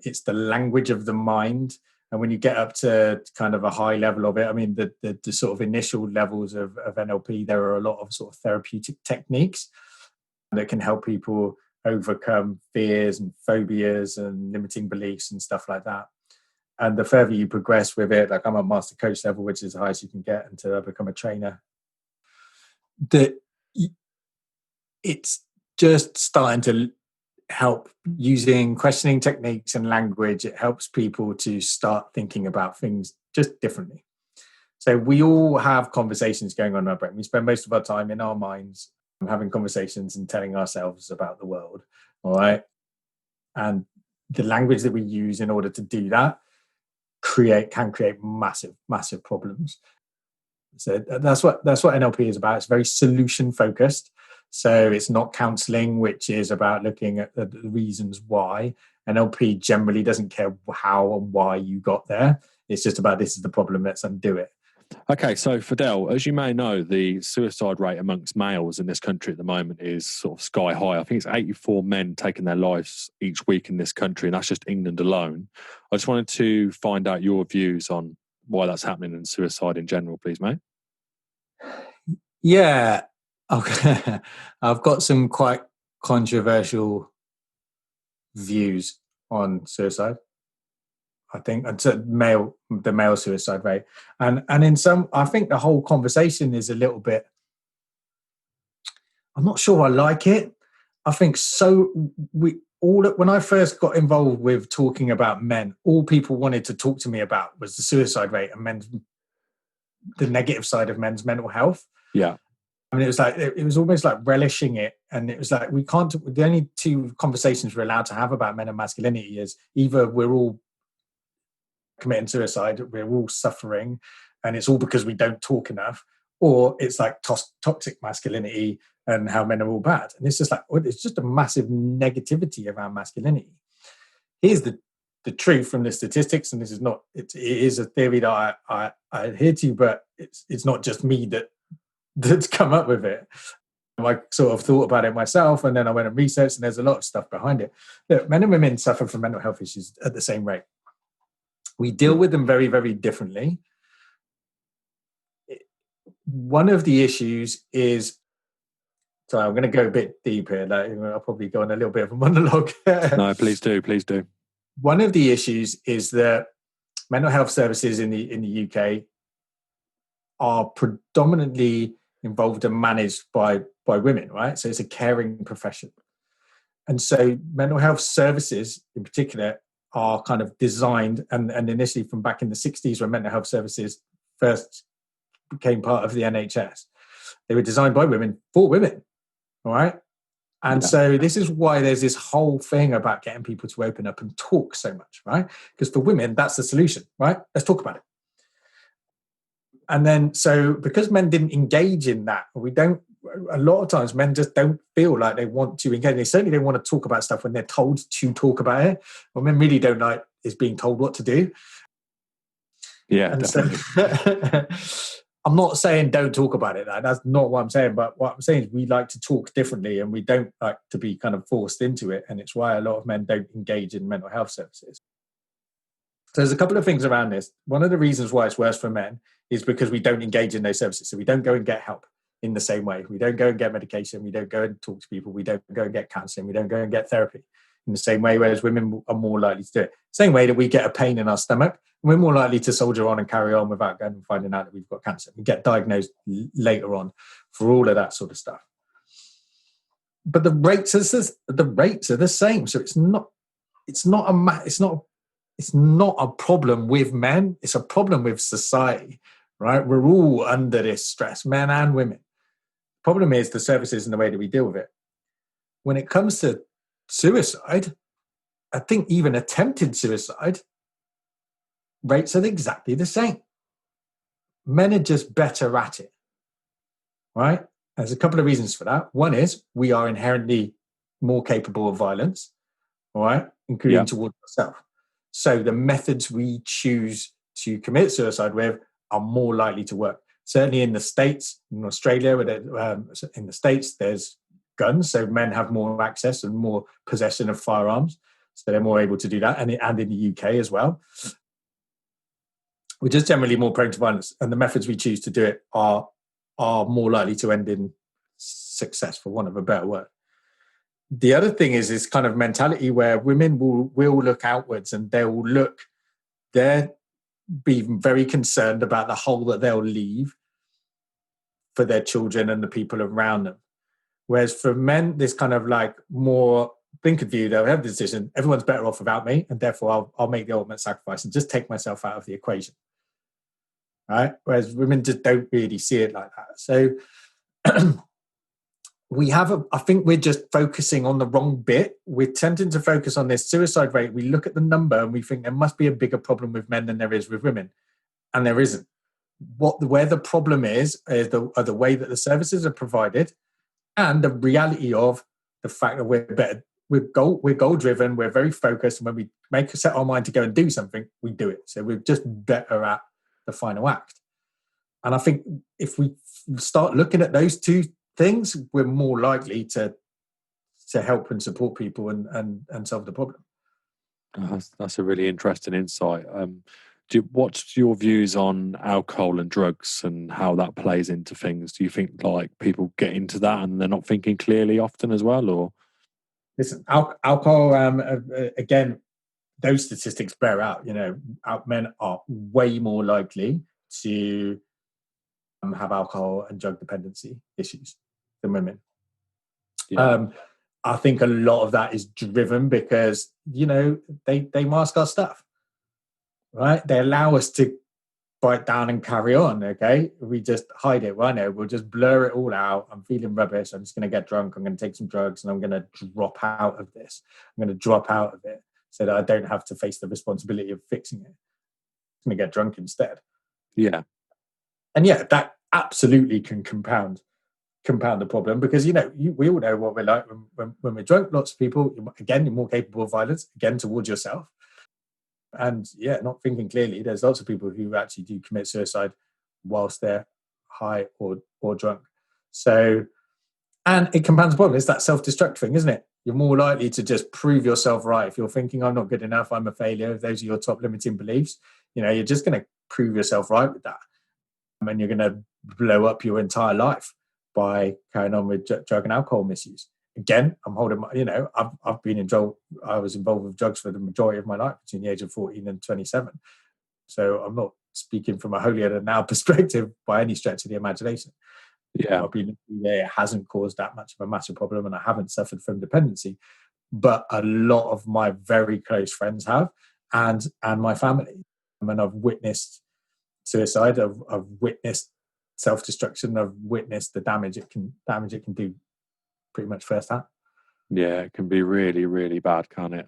It's the language of the mind. And when you get up to kind of a high level of it, I mean, the sort of initial levels of NLP, there are a lot of sort of therapeutic techniques that can help people overcome fears and phobias and limiting beliefs and stuff like that. And the further you progress with it, like I'm at master coach level, which is the highest you can get until I become a trainer, that it's just starting to help using questioning techniques and language. It helps people to start thinking about things just differently. So we all have conversations going on in our brain. We spend most of our time in our minds having conversations and telling ourselves about the world. All right. And the language that we use in order to do that can create massive problems. So that's what NLP is about. It's very solution focused. So it's not counseling, which is about looking at the reasons why. NLP generally doesn't care how and why you got there. It's just about, this is the problem, let's undo it. Okay, so Fidel, as you may know, the suicide rate amongst males in this country at the moment is sort of sky high. I think it's 84 men taking their lives each week in this country, and that's just England alone. I just wanted to find out your views on why that's happening and suicide in general, please, mate. Yeah, I've got some quite controversial views on suicide. I think the male suicide rate, and in some, I think the whole conversation is a little bit. I'm not sure I like it. I think when I first got involved with talking about men, all people wanted to talk to me about was the suicide rate and the negative side of men's mental health. Yeah. I mean, it was almost like relishing it. And it was like, the only two conversations we're allowed to have about men and masculinity is either we're all committing suicide, we're all suffering, and it's all because we don't talk enough, or it's like toxic masculinity and how men are all bad. And it's just like, it's just a massive negativity around masculinity. Here's the truth from the statistics, and this is not, it is a theory that I adhere to, but it's not just me that's come up with it. I sort of thought about it myself, and then I went and researched, and there's a lot of stuff behind it. Look, men and women suffer from mental health issues at the same rate. We deal with them very, very differently. One of the issues is, sorry, I'm going to go a bit deep here. I'll probably go on a little bit of a monologue. No, please do. One of the issues is that mental health services in the UK are predominantly involved and managed by women, right? So it's a caring profession. And so mental health services in particular are kind of designed, and initially from back in the 60s when mental health services first became part of the NHS, they were designed by women for women, all right? And so this is why there's this whole thing about getting people to open up and talk so much, right? Because for women, that's the solution, right? Let's talk about it. And then, so because men didn't engage in that, a lot of times men just don't feel like they want to engage. They certainly don't want to talk about stuff when they're told to talk about it. What men really don't like is being told what to do. Yeah, and definitely. So I'm not saying don't talk about it. That's not what I'm saying. But what I'm saying is we like to talk differently, and we don't like to be kind of forced into it. And it's why a lot of men don't engage in mental health services. So there's a couple of things around this. One of the reasons why it's worse for men is because we don't engage in those services. So we don't go and get help in the same way. We don't go and get medication. We don't go and talk to people. We don't go and get counseling. We don't go and get therapy in the same way, whereas women are more likely to do it. Same way that we get a pain in our stomach, we're more likely to soldier on and carry on without going and finding out that we've got cancer. We get diagnosed later on for all of that sort of stuff. But the rates are the same. So it's not a problem with men. It's a problem with society, right? We're all under this stress, men and women. The problem is the services and the way that we deal with it. When it comes to suicide, I think even attempted suicide, rates are exactly the same. Men are just better at it, right? There's a couple of reasons for that. One is we are inherently more capable of violence, all right, including towards ourselves. So the methods we choose to commit suicide with are more likely to work. Certainly in the States, in Australia, in the States, there's guns, so men have more access and more possession of firearms, so they're more able to do that, and in the UK as well. We're just generally more prone to violence, and the methods we choose to do it are more likely to end in success, for want of a better word. The other thing is this kind of mentality where women will look outwards, and they'll be very concerned about the hole that they'll leave for their children and the people around them. Whereas for men, this kind of like more blinkered view, they'll have the decision, everyone's better off without me, and therefore I'll make the ultimate sacrifice and just take myself out of the equation. Right? Whereas women just don't really see it like that. So I think we're just focusing on the wrong bit. We're tending to focus on this suicide rate. We look at the number and we think there must be a bigger problem with men than there is with women. And there isn't. Where the problem is the way that the services are provided, and the reality of the fact that we're better we're goal driven. We're very focused, and when we set our mind to go and do something, we do it. So we're just better at the final act. And I think if we start looking at those two things, we're more likely to help and support people and solve the problem. That's a really interesting insight. What's your views on alcohol and drugs and how that plays into things? Do you think like people get into that and they're not thinking clearly often as well, or? Listen, alcohol, again, those statistics bear out. Men are way more likely to have alcohol and drug dependency issues than women. Yeah. I think a lot of that is driven because, they mask our stuff, right? They allow us to bite down and carry on, okay? We just hide it. Well, no, we'll just blur it all out. I'm feeling rubbish. I'm just going to get drunk. I'm going to take some drugs and I'm going to drop out of this. I'm going to drop out of it so that I don't have to face the responsibility of fixing it. I'm going to get drunk instead. Yeah. And yeah, that absolutely can compound the problem because, we all know what we're like when we're drunk. Lots of people, again, you're more capable of violence, again, towards yourself. And yeah, not thinking clearly. There's lots of people who actually do commit suicide whilst they're high or drunk. So, and it compounds the problem. It's that self-destruct thing, isn't it? You're more likely to just prove yourself right. If you're thinking, I'm not good enough, I'm a failure, if those are your top limiting beliefs, you're just going to prove yourself right with that. And you're going to blow up your entire life by carrying on with drug and alcohol misuse. Again, I'm holding my, I've been involved. I was involved with drugs for the majority of my life between the age of 14 and 27. So I'm not speaking from a holier than now perspective by any stretch of the imagination. Yeah, it hasn't caused that much of a massive problem, and I haven't suffered from dependency. But a lot of my very close friends have, and my family. And I've witnessed suicide. I've witnessed self-destruction. I've witnessed the damage it can do pretty much firsthand. Yeah, it can be really, really bad, can't it?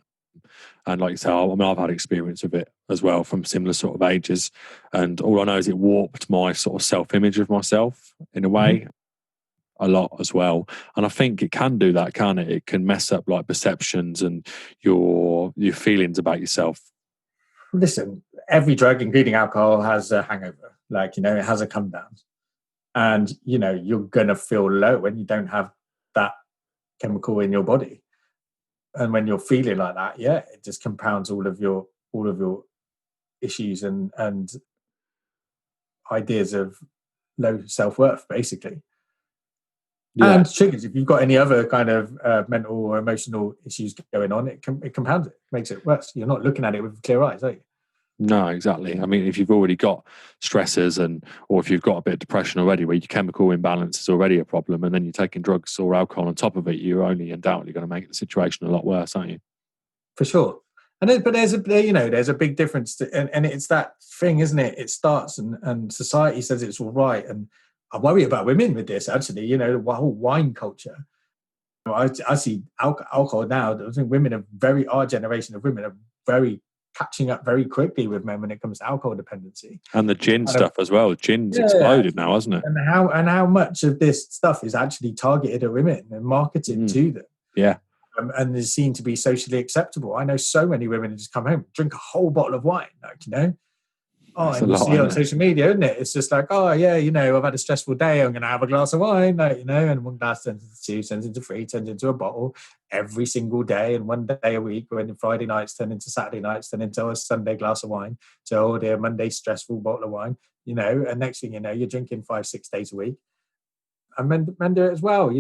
And like you say, I've had experience of it as well from similar sort of ages. And all I know is it warped my sort of self-image of myself in a way a lot as well. And I think it can do that, can't it? It can mess up like perceptions and your feelings about yourself. Listen, every drug, including alcohol, has a hangover. It has a come down. And, you're going to feel low when you don't have that chemical in your body. And when you're feeling like that, yeah, it just compounds all of your issues and ideas of low self-worth, basically. Yeah. And triggers, if you've got any other kind of mental or emotional issues going on, it compounds it, makes it worse. You're not looking at it with clear eyes, are you? No, exactly. I mean, if you've already got stressors or if you've got a bit of depression already where your chemical imbalance is already a problem and then you're taking drugs or alcohol on top of it, you're only undoubtedly going to make the situation a lot worse, aren't you? For sure. But there's a big difference and it's that thing, isn't it? It starts and society says it's all right. And I worry about women with this, actually, the whole wine culture. I see alcohol now. I think our generation of women are very catching up very quickly with men when it comes to alcohol dependency. And the gin stuff as well. Gin's exploded now, hasn't it? And how much of this stuff is actually targeted at women and marketed to them. Yeah. And they seem to be socially acceptable. I know so many women who just come home, drink a whole bottle of wine, and you see it on social media, isn't it? It's just like, oh yeah, I've had a stressful day, I'm going to have a glass of wine, and one glass turns into two, turns into three, turns into a bottle every single day, and one day a week, when Friday nights turn into Saturday nights, turn into a Sunday glass of wine, so a Monday stressful bottle of wine, and next thing you know, you're drinking 5-6 days a week. And men do it as well,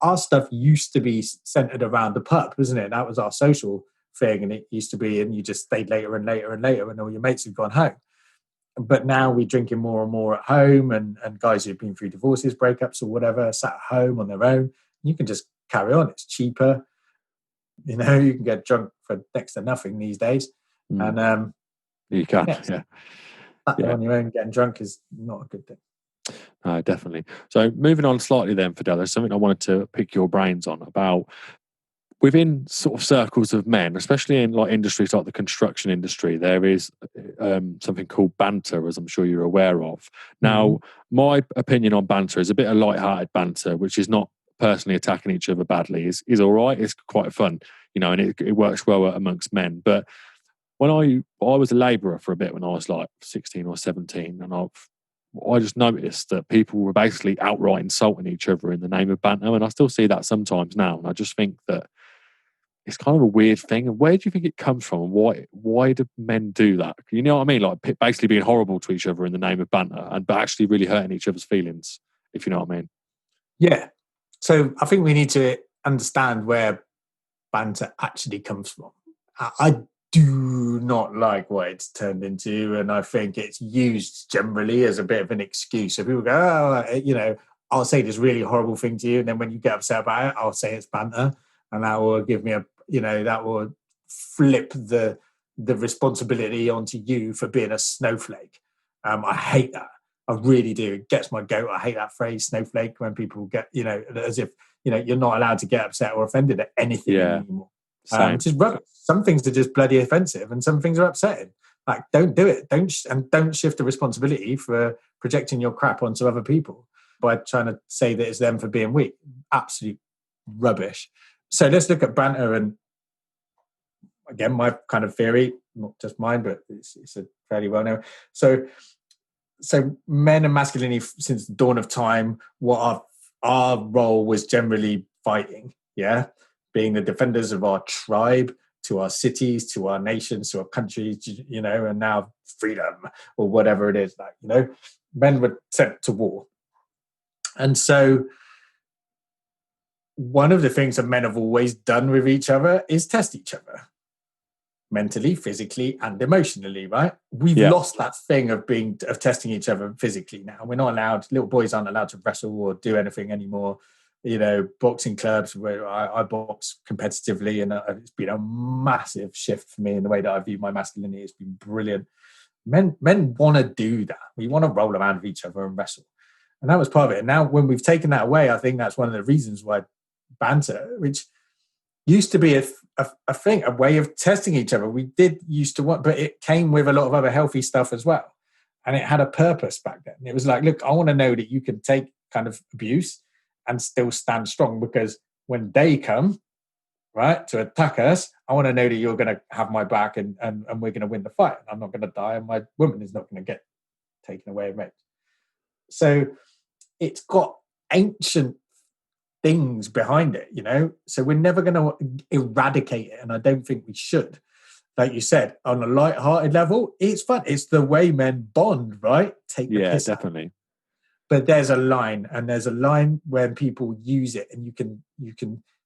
Our stuff used to be centered around the pub, wasn't it? That was our social thing, and it used to be, and you just stayed later and later and later when all your mates had gone home. But now we're drinking more and more at home, and guys who've been through divorces, breakups or whatever, sat at home on their own. You can just carry on. It's cheaper. You can get drunk for next to nothing these days. And you can, on your own, getting drunk is not a good thing. Definitely. So moving on slightly then, Fidel, there's something I wanted to pick your brains on about within sort of circles of men, especially in like industries like the construction industry. There is something called banter, as I'm sure you're aware of. Now, my opinion on banter is a bit of light-hearted banter, which is not personally attacking each other badly is all right. It's quite fun, and it works well amongst men. But when I was a labourer for a bit when I was like 16 or 17, and I just noticed that people were basically outright insulting each other in the name of banter, and I still see that sometimes now. And I just think that it's kind of a weird thing. And where do you think it comes from? And why do men do that? You know what I mean? Like basically being horrible to each other in the name of banter, but actually really hurting each other's feelings, if you know what I mean. Yeah. So I think we need to understand where banter actually comes from. I do not like what it's turned into, and I think it's used generally as a bit of an excuse. So people go, I'll say this really horrible thing to you, and then when you get upset about it, I'll say it's banter, and that will give me that will flip the responsibility onto you for being a snowflake. I hate that. I really do. It gets my goat. I hate that phrase, snowflake, when people get, as if, you're not allowed to get upset or offended at anything anymore. Which is rubbish. Some things are just bloody offensive and some things are upsetting. Like, don't do it. Don't shift the responsibility for projecting your crap onto other people by trying to say that it's them for being weak. Absolute rubbish. So let's look at banter, and again, my kind of theory, not just mine, but it's a fairly well known. So men and masculinity since the dawn of time, what our role was generally fighting, being the defenders of our tribe, to our cities, to our nations, to our countries, and now freedom or whatever it is. Like, men were sent to war. And so one of the things that men have always done with each other is test each other. Mentally, physically, and emotionally, right? We've lost that thing of testing each other physically now. We're not allowed, little boys aren't allowed to wrestle or do anything anymore. Boxing clubs, where I box competitively, and it's been a massive shift for me in the way that I view my masculinity. It's been brilliant. Men want to do that. We want to roll around with each other and wrestle. And that was part of it. And now when we've taken that away, I think that's one of the reasons why banter, which used to be a thing, a way of testing each other. We did used to want, but it came with a lot of other healthy stuff as well. And it had a purpose back then. It was like, look, I want to know that you can take kind of abuse and still stand strong, because when they come, right, to attack us, I want to know that you're going to have my back and we're going to win the fight. I'm not going to die, and my woman is not going to get taken away and raped. So it's got ancient things behind it, so we're never going to eradicate it, and I don't think we should. Like you said, on a light-hearted level, it's fun. It's the way men bond, right? Take the piss definitely out. But there's a line, and there's a line when people use it, and you can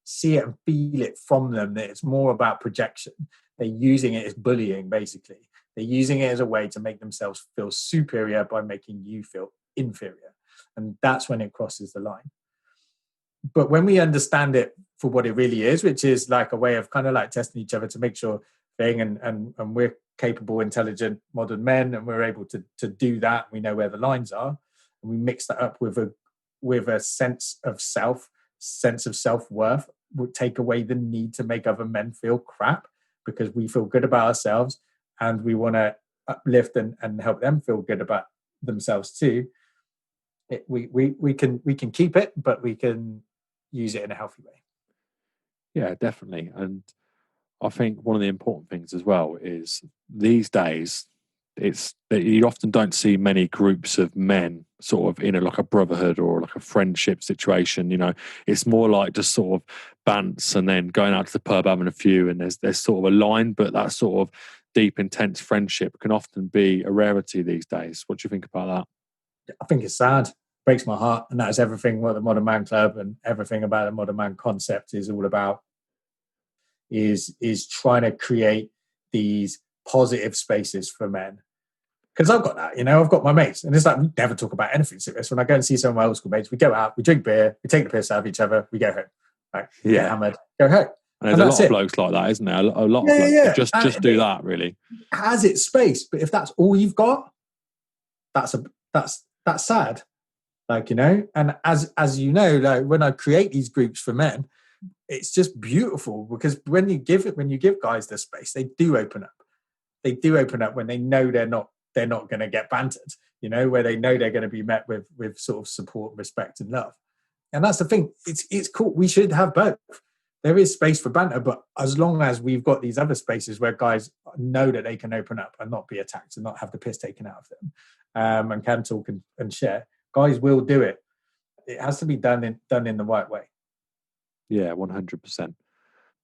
see it and feel it from them, that it's more about projection. They're using it as bullying, basically. They're using it as a way to make themselves feel superior by making you feel inferior, and that's when it crosses the line. But when we understand it for what it really is, which is like a way of kind of like testing each other to make sure and we're capable, intelligent, modern men, and we're able to do that. We know where the lines are, and we mix that up with a sense of self-worth. Would take away the need to make other men feel crap, because we feel good about ourselves, and we want to uplift and help them feel good about themselves too. We can keep it, but we can use it in a healthy way. Yeah, definitely. And I think one of the important things as well is these days, it's that you often don't see many groups of men sort of in like a brotherhood or like a friendship situation. It's more like just sort of bants and then going out to the pub having a few, and there's sort of a line, but that sort of deep, intense friendship can often be a rarity these days. What do you think about that? I think it's sad. Breaks my heart, and that's everything what the Modern Man Club and everything about the Modern Man concept is all about. Is trying to create these positive spaces for men. Because I've got that, I've got my mates, and it's like we never talk about anything serious. When I go and see some of my old school mates, we go out, we drink beer, we take the piss out of each other, we go home, get hammered, go home. And there's a lot of blokes like that, isn't there? A lot of blokes just do that, really. Has its space, but if that's all you've got, that's sad. And as you know, like when I create these groups for men, it's just beautiful, because when you give guys the space, they do open up. They do open up when they know they're not going to get bantered, where they know they're going to be met with sort of support, respect, and love. And that's the thing. It's cool. We should have both. There is space for banter, but as long as we've got these other spaces where guys know that they can open up and not be attacked and not have the piss taken out of them, and can talk and share, guys will do it. It has to be done in the right way. Yeah, 100%.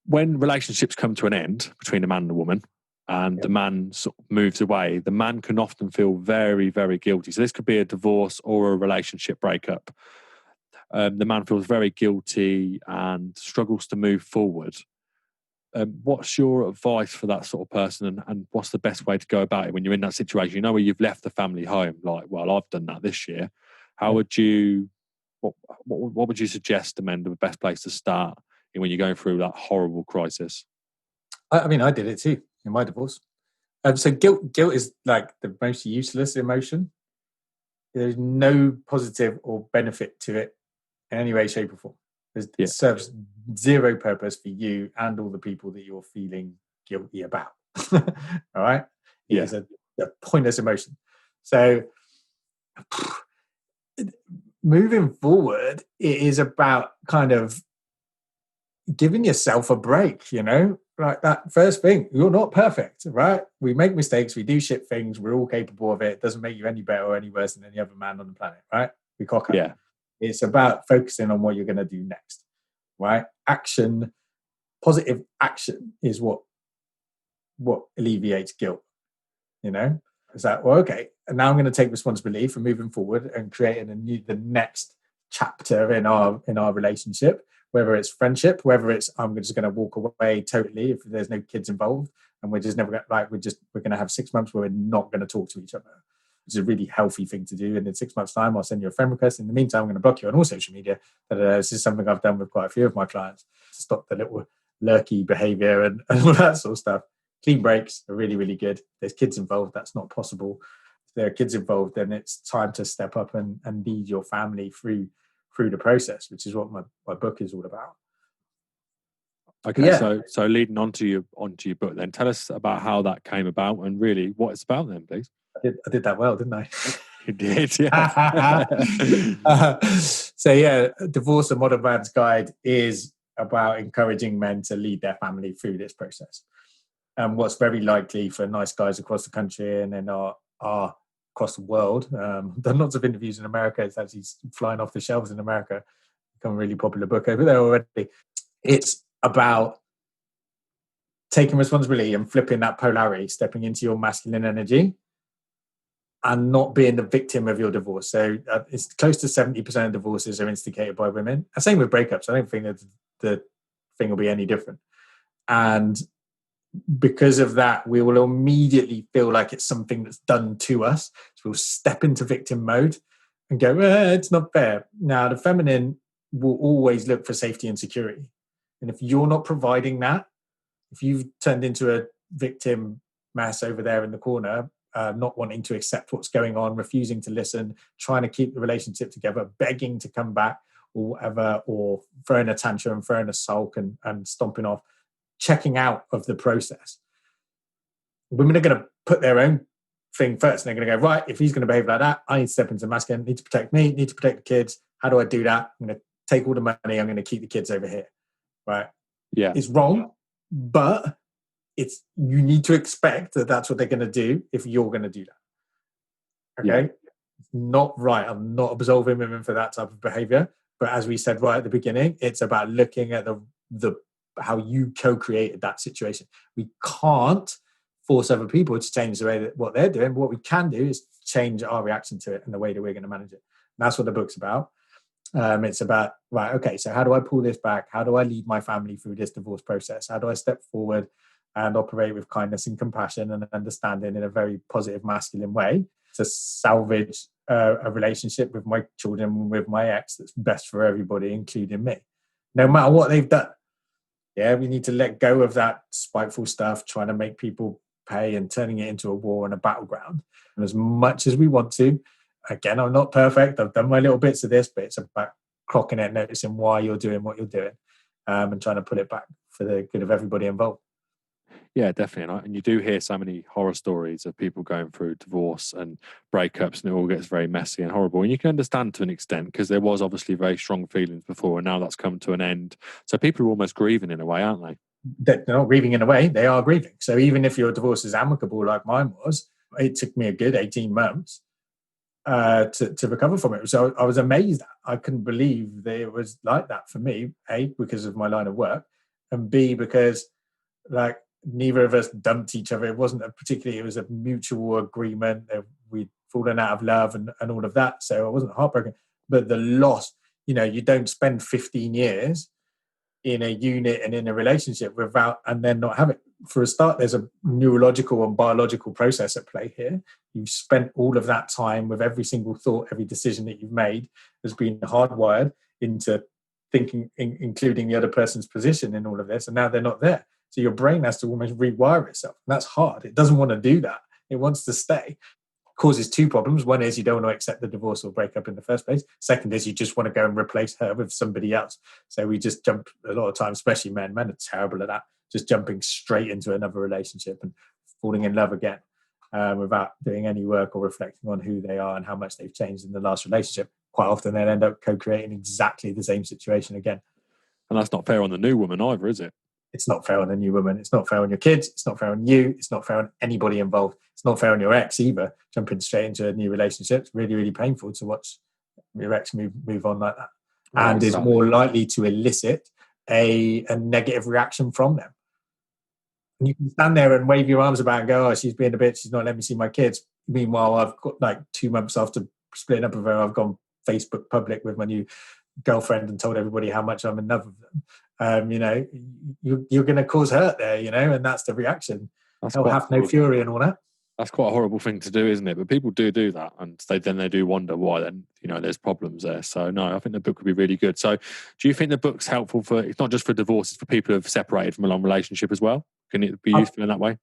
When relationships come to an end between a man and a woman, and the man sort of moves away, the man can often feel very, very guilty. So this could be a divorce or a relationship breakup. The man feels very guilty and struggles to move forward. What's your advice for that sort of person, and what's the best way to go about it when you're in that situation? You know, where you've left the family home, like, well, I've done that this year. How would you, what would you suggest to men the best place to start when you're going through that horrible crisis? I mean, I did it too in my divorce. So guilt is like the most useless emotion. There's no positive or benefit to it in any way, shape, or form. It serves zero purpose for you and all the people that you're feeling guilty about. All right? It is a pointless emotion. So moving forward, it is about kind of giving yourself a break, you know? Like that first thing, you're not perfect, right? We make mistakes, we do shit things, we're all capable of it. It doesn't make you any better or any worse than any other man on the planet, right? We cock up. Yeah. It's about focusing on what you're going to do next, right? Action, positive action is what alleviates guilt, you know? It's like, well, okay, and now I'm going to take responsibility for moving forward and creating the next chapter in our relationship, whether it's friendship, whether it's I'm just going to walk away totally if there's no kids involved, and we're just never going we're going to have 6 months where we're not going to talk to each other. It's a really healthy thing to do. And in 6 months' time, I'll send you a friend request. In the meantime, I'm going to block you on all social media. This is something I've done with quite a few of my clients to stop the little lurky behavior and all that sort of stuff. Clean breaks are really, really good. There's kids involved. That's not possible. If there are kids involved, then it's time to step up and lead your family through the process, which is what my book is all about. Okay, so leading on to your book, then tell us about how that came about and really what it's about, then, please. I did that well, didn't I? You did, yeah. So Divorce: A Modern Man's Guide is about encouraging men to lead their family through this process. And what's very likely for nice guys across the country and then are across the world. I've done lots of interviews in America. It's actually flying off the shelves in America. Become a really popular book over there already. It's about taking responsibility and flipping that polarity, stepping into your masculine energy and not being the victim of your divorce. So it's close to 70% of divorces are instigated by women. And same with breakups. I don't think that the thing will be any different. And because of that, we will immediately feel like it's something that's done to us. So we'll step into victim mode and go, it's not fair. Now, the feminine will always look for safety and security. And if you're not providing that, if you've turned into a victim mass over there in the corner, not wanting to accept what's going on, refusing to listen, trying to keep the relationship together, begging to come back or whatever, or throwing a tantrum, throwing a sulk and stomping off, checking out of the process. Women are going to put their own thing first. And they're going to go, right, if he's going to behave like that, I need to step into masculine, need to protect me, need to protect the kids. How do I do that? I'm going to take all the money. I'm going to keep the kids over here. Right. Yeah. It's wrong, but you need to expect that that's what they're going to do if you're going to do that. Okay. Yeah. It's not right. I'm not absolving women for that type of behavior. But as we said right at the beginning, it's about looking at the how you co-created that situation. We can't force other people to change the way that what they're doing. But what we can do is change our reaction to it and the way that we're going to manage it. And that's what the book's about. It's about, right, okay, so how do I pull this back? How do I lead my family through this divorce process? How do I step forward and operate with kindness and compassion and understanding in a very positive masculine way to salvage a relationship with my children, with my ex that's best for everybody, including me, no matter what they've done. Yeah, we need to let go of that spiteful stuff, trying to make people pay and turning it into a war and a battleground. And as much as we want to, again, I'm not perfect. I've done my little bits of this, but it's about clocking it, noticing why you're doing what you're doing, and trying to put it back for the good of everybody involved. Yeah, definitely. And you do hear so many horror stories of people going through divorce and breakups, and it all gets very messy and horrible. And you can understand to an extent, because there was obviously very strong feelings before, and now that's come to an end. So people are almost grieving in a way, aren't they? They're not grieving in a way, they are grieving. So even if your divorce is amicable like mine was, it took me a good 18 months to recover from it. So I was amazed. I couldn't believe that it was like that for me, A, because of my line of work, and B, because like neither of us dumped each other. It wasn't it was a mutual agreement that we'd fallen out of love and all of that. So I wasn't heartbroken. But the loss, you don't spend 15 years in a unit and in a relationship without and then not have it. For a start, there's a neurological and biological process at play here. You've spent all of that time with every single thought, every decision that you've made has been hardwired into thinking, including the other person's position in all of this, and now they're not there. So your brain has to almost rewire itself. And that's hard. It doesn't want to do that. It wants to stay. Causes two problems. One is you don't want to accept the divorce or breakup in the first place. Second is you just want to go and replace her with somebody else. So we just jump a lot of times, especially men. Men are terrible at that. Just jumping straight into another relationship and falling in love again without doing any work or reflecting on who they are and how much they've changed in the last relationship. Quite often they'll end up co-creating exactly the same situation again. And that's not fair on the new woman either, is it? It's not fair on a new woman. It's not fair on your kids. It's not fair on you. It's not fair on anybody involved. It's not fair on your ex either. Jumping straight into a new relationship, it's really, really painful to watch your ex move on like that. Right, and exactly. Is more likely to elicit a negative reaction from them. And you can stand there and wave your arms about and go, oh, she's being a bitch. She's not letting me see my kids. Meanwhile, I've got like 2 months after splitting up with her, I've gone Facebook public with my new girlfriend and told everybody how much I'm in love with them. You're going to cause hurt there, and that's the reaction. They'll have no fury and all that. That's quite a horrible thing to do, isn't it? But people do that, and they do wonder why. Then there's problems there. So no, I think the book would be really good. So, do you think the book's helpful for? It's not just for divorce; it's for people who have separated from a long relationship as well. Can it be useful in that way?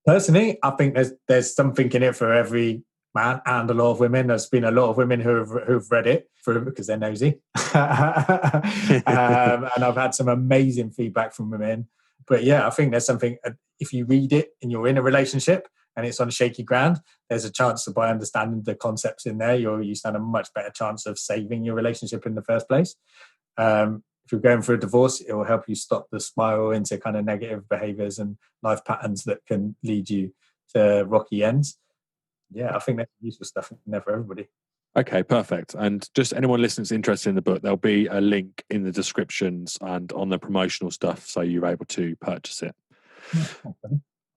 Personally, I think there's something in it for every man and a lot of women. There's been a lot of women who've read it because they're nosy, and I've had some amazing feedback from women. But yeah, I think there's something. If you read it and you're in a relationship and it's on shaky ground, there's a chance that by understanding the concepts in there, you stand a much better chance of saving your relationship in the first place. If you're going through a divorce, it will help you stop the spiral into kind of negative behaviors and life patterns that can lead you to rocky ends. Yeah, I think that's useful stuff in there for everybody. Okay, perfect. And just anyone listening that's interested in the book, there'll be a link in the descriptions and on the promotional stuff, so you're able to purchase it.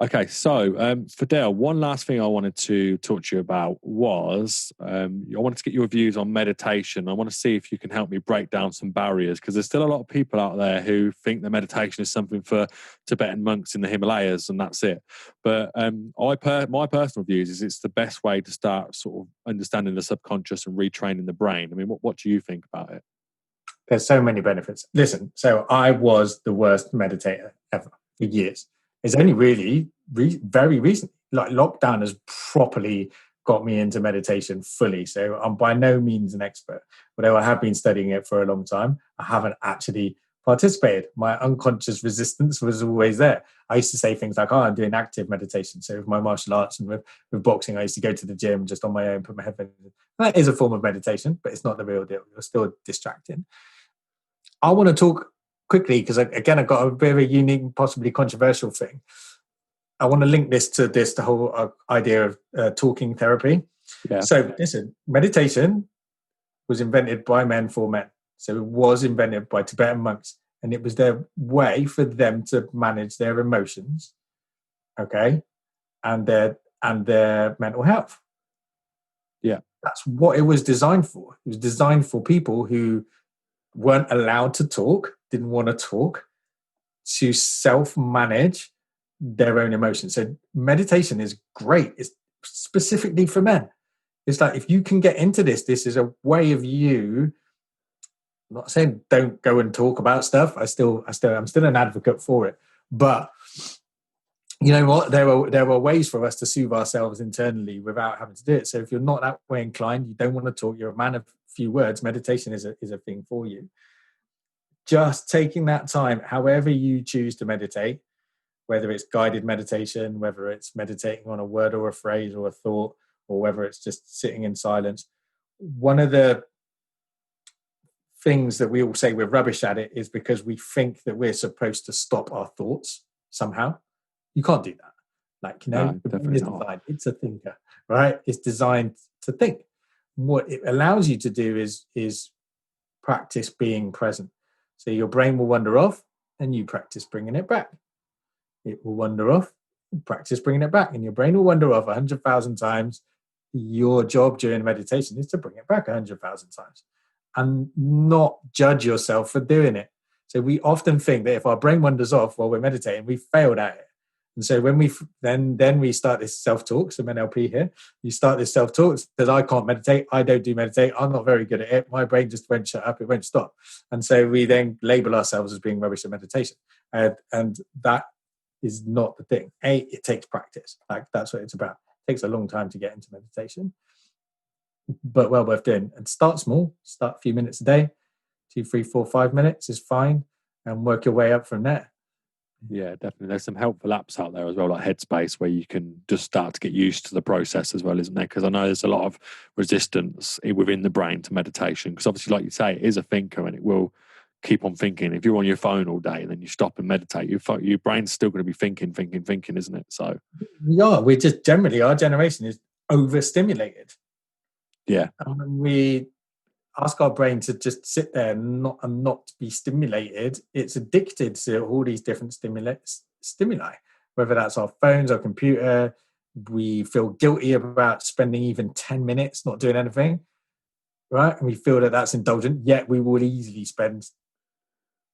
Okay, so Fidel, one last thing I wanted to talk to you about was I wanted to get your views on meditation. I want to see if you can help me break down some barriers, because there's still a lot of people out there who think that meditation is something for Tibetan monks in the Himalayas and that's it. But my personal views is it's the best way to start sort of understanding the subconscious and retraining the brain. I mean, what do you think about it? There's so many benefits. Listen, so I was the worst meditator ever for years. It's only really very recent. Like lockdown has properly got me into meditation fully. So I'm by no means an expert, although I have been studying it for a long time. I haven't actually participated. My unconscious resistance was always there. I used to say things like, I'm doing active meditation. So with my martial arts and with boxing, I used to go to the gym just on my own, put my headphones in. That is a form of meditation, but it's not the real deal. You're still distracting. I want to talk quickly, because again, I've got a bit of a unique, possibly controversial thing. I want to link this to the whole idea of talking therapy. Yeah. So listen, meditation was invented by men for men. So it was invented by Tibetan monks, and it was their way for them to manage their emotions, okay, and their mental health. Yeah. That's what it was designed for. It was designed for people who weren't allowed to talk, didn't want to talk, to self-manage their own emotions. So meditation is great. It's specifically for men. It's like, if you can get into this is a way of you. I'm not saying don't go and talk about stuff. I'm still an advocate for it. But you know what? There are ways for us to soothe ourselves internally without having to do it. So if you're not that way inclined, you don't want to talk, you're a man of few words, meditation is a thing for you. Just taking that time, however you choose to meditate, whether it's guided meditation, whether it's meditating on a word or a phrase or a thought, or whether it's just sitting in silence. One of the things that we all say we're rubbish at it is because we think that we're supposed to stop our thoughts somehow. You can't do that. Like, No, the brain definitely is not. designed, it's a thinker, right? It's designed to think. What it allows you to do is practice being present. So your brain will wander off and you practice bringing it back. It will wander off, practice bringing it back, and your brain will wander off 100,000 times. Your job during meditation is to bring it back 100,000 times and not judge yourself for doing it. So we often think that if our brain wanders off while we're meditating, we failed at it. And so when we then we start this self-talk, some NLP here, you start this self-talk that I can't meditate, I don't do meditate, I'm not very good at it, my brain just won't shut up, it won't stop. And so we then label ourselves as being rubbish at meditation. And that is not the thing. It takes practice. Like, that's what it's about. It takes a long time to get into meditation, but well worth doing. And start small, start a few minutes a day, 2, 3, 4, 5 minutes is fine, and work your way up from there. Yeah, definitely. There's some helpful apps out there as well, like Headspace, where you can just start to get used to the process as well, isn't there? Because I know there's a lot of resistance within the brain to meditation. Because obviously, like you say, it is a thinker and it will keep on thinking. If you're on your phone all day and then you stop and meditate, your brain's still going to be thinking, isn't it? So yeah, we just generally, our generation is overstimulated. Yeah. We ask our brain to just sit there and not be stimulated. It's addicted to all these different stimuli, whether that's our phones, our computer. We feel guilty about spending even 10 minutes not doing anything, right? And we feel that that's indulgent, yet we will easily spend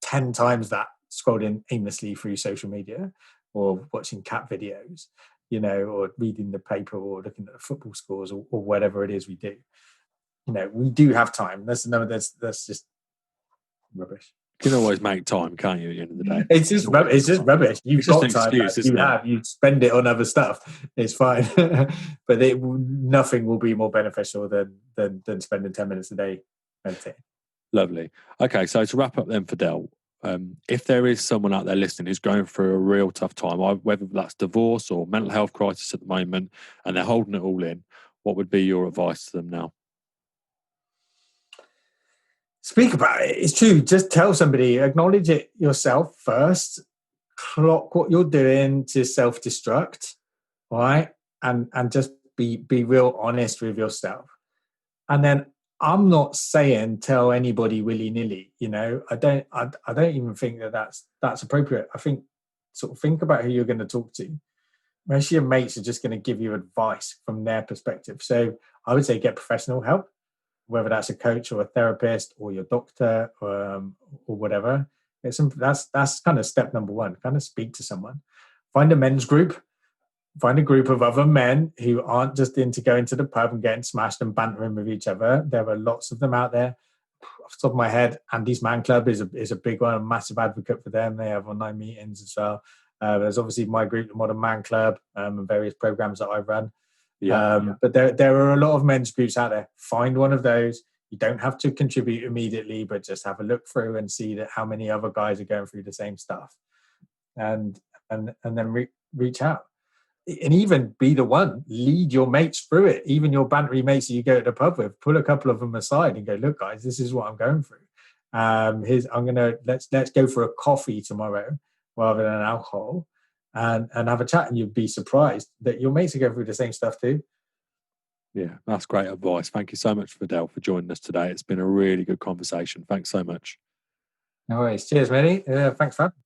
10 times that scrolling aimlessly through social media or watching cat videos, or reading the paper or looking at the football scores or whatever it is we do. We do have time. That's just rubbish. You can always make time, can't you, at the end of the day? It's just rubbish. You've got time. You spend it on other stuff. It's fine. But nothing will be more beneficial than spending 10 minutes a day meditating. Lovely. Okay, so to wrap up then, Fidel, if there is someone out there listening who's going through a real tough time, whether that's divorce or mental health crisis at the moment, and they're holding it all in, what would be your advice to them now? Speak about it. It's true. Just tell somebody, acknowledge it yourself first, clock what you're doing to self-destruct, right? And just be real honest with yourself. And then I'm not saying tell anybody willy-nilly, I don't even think that's appropriate. I think sort of think about who you're going to talk to. Most of your mates are just going to give you advice from their perspective. So I would say get professional help, whether that's a coach or a therapist or your doctor or whatever. That's kind of step number one. Kind of speak to someone. Find a men's group. Find a group of other men who aren't just into going to the pub and getting smashed and bantering with each other. There are lots of them out there. Off the top of my head, Andy's Man Club is a big one. I'm a massive advocate for them. They have online meetings as well. There's obviously my group, the Modern Man Club, and various programs that I run. But there are a lot of men's groups out there. Find one of those. You don't have to contribute immediately, but just have a look through and see that how many other guys are going through the same stuff, and then reach out. And even be the one, lead your mates through it. Even your bantery mates that you go to the pub with, pull a couple of them aside and go, look, guys, this is what I'm going through. Let's go for a coffee tomorrow rather than alcohol, and have a chat. And you'd be surprised that your mates are going through the same stuff too. Yeah, that's great advice. Thank you so much, Fidel, for joining us today. It's been a really good conversation. Thanks so much. No worries. Cheers, matey. Thanks for having me.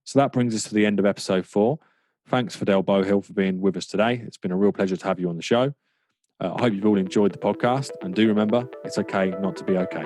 So that brings us to the end of episode 4. Thanks, Fidel Beauhill, for being with us today. It's been a real pleasure to have you on the show. I hope you've all enjoyed the podcast, and do remember, it's okay not to be okay.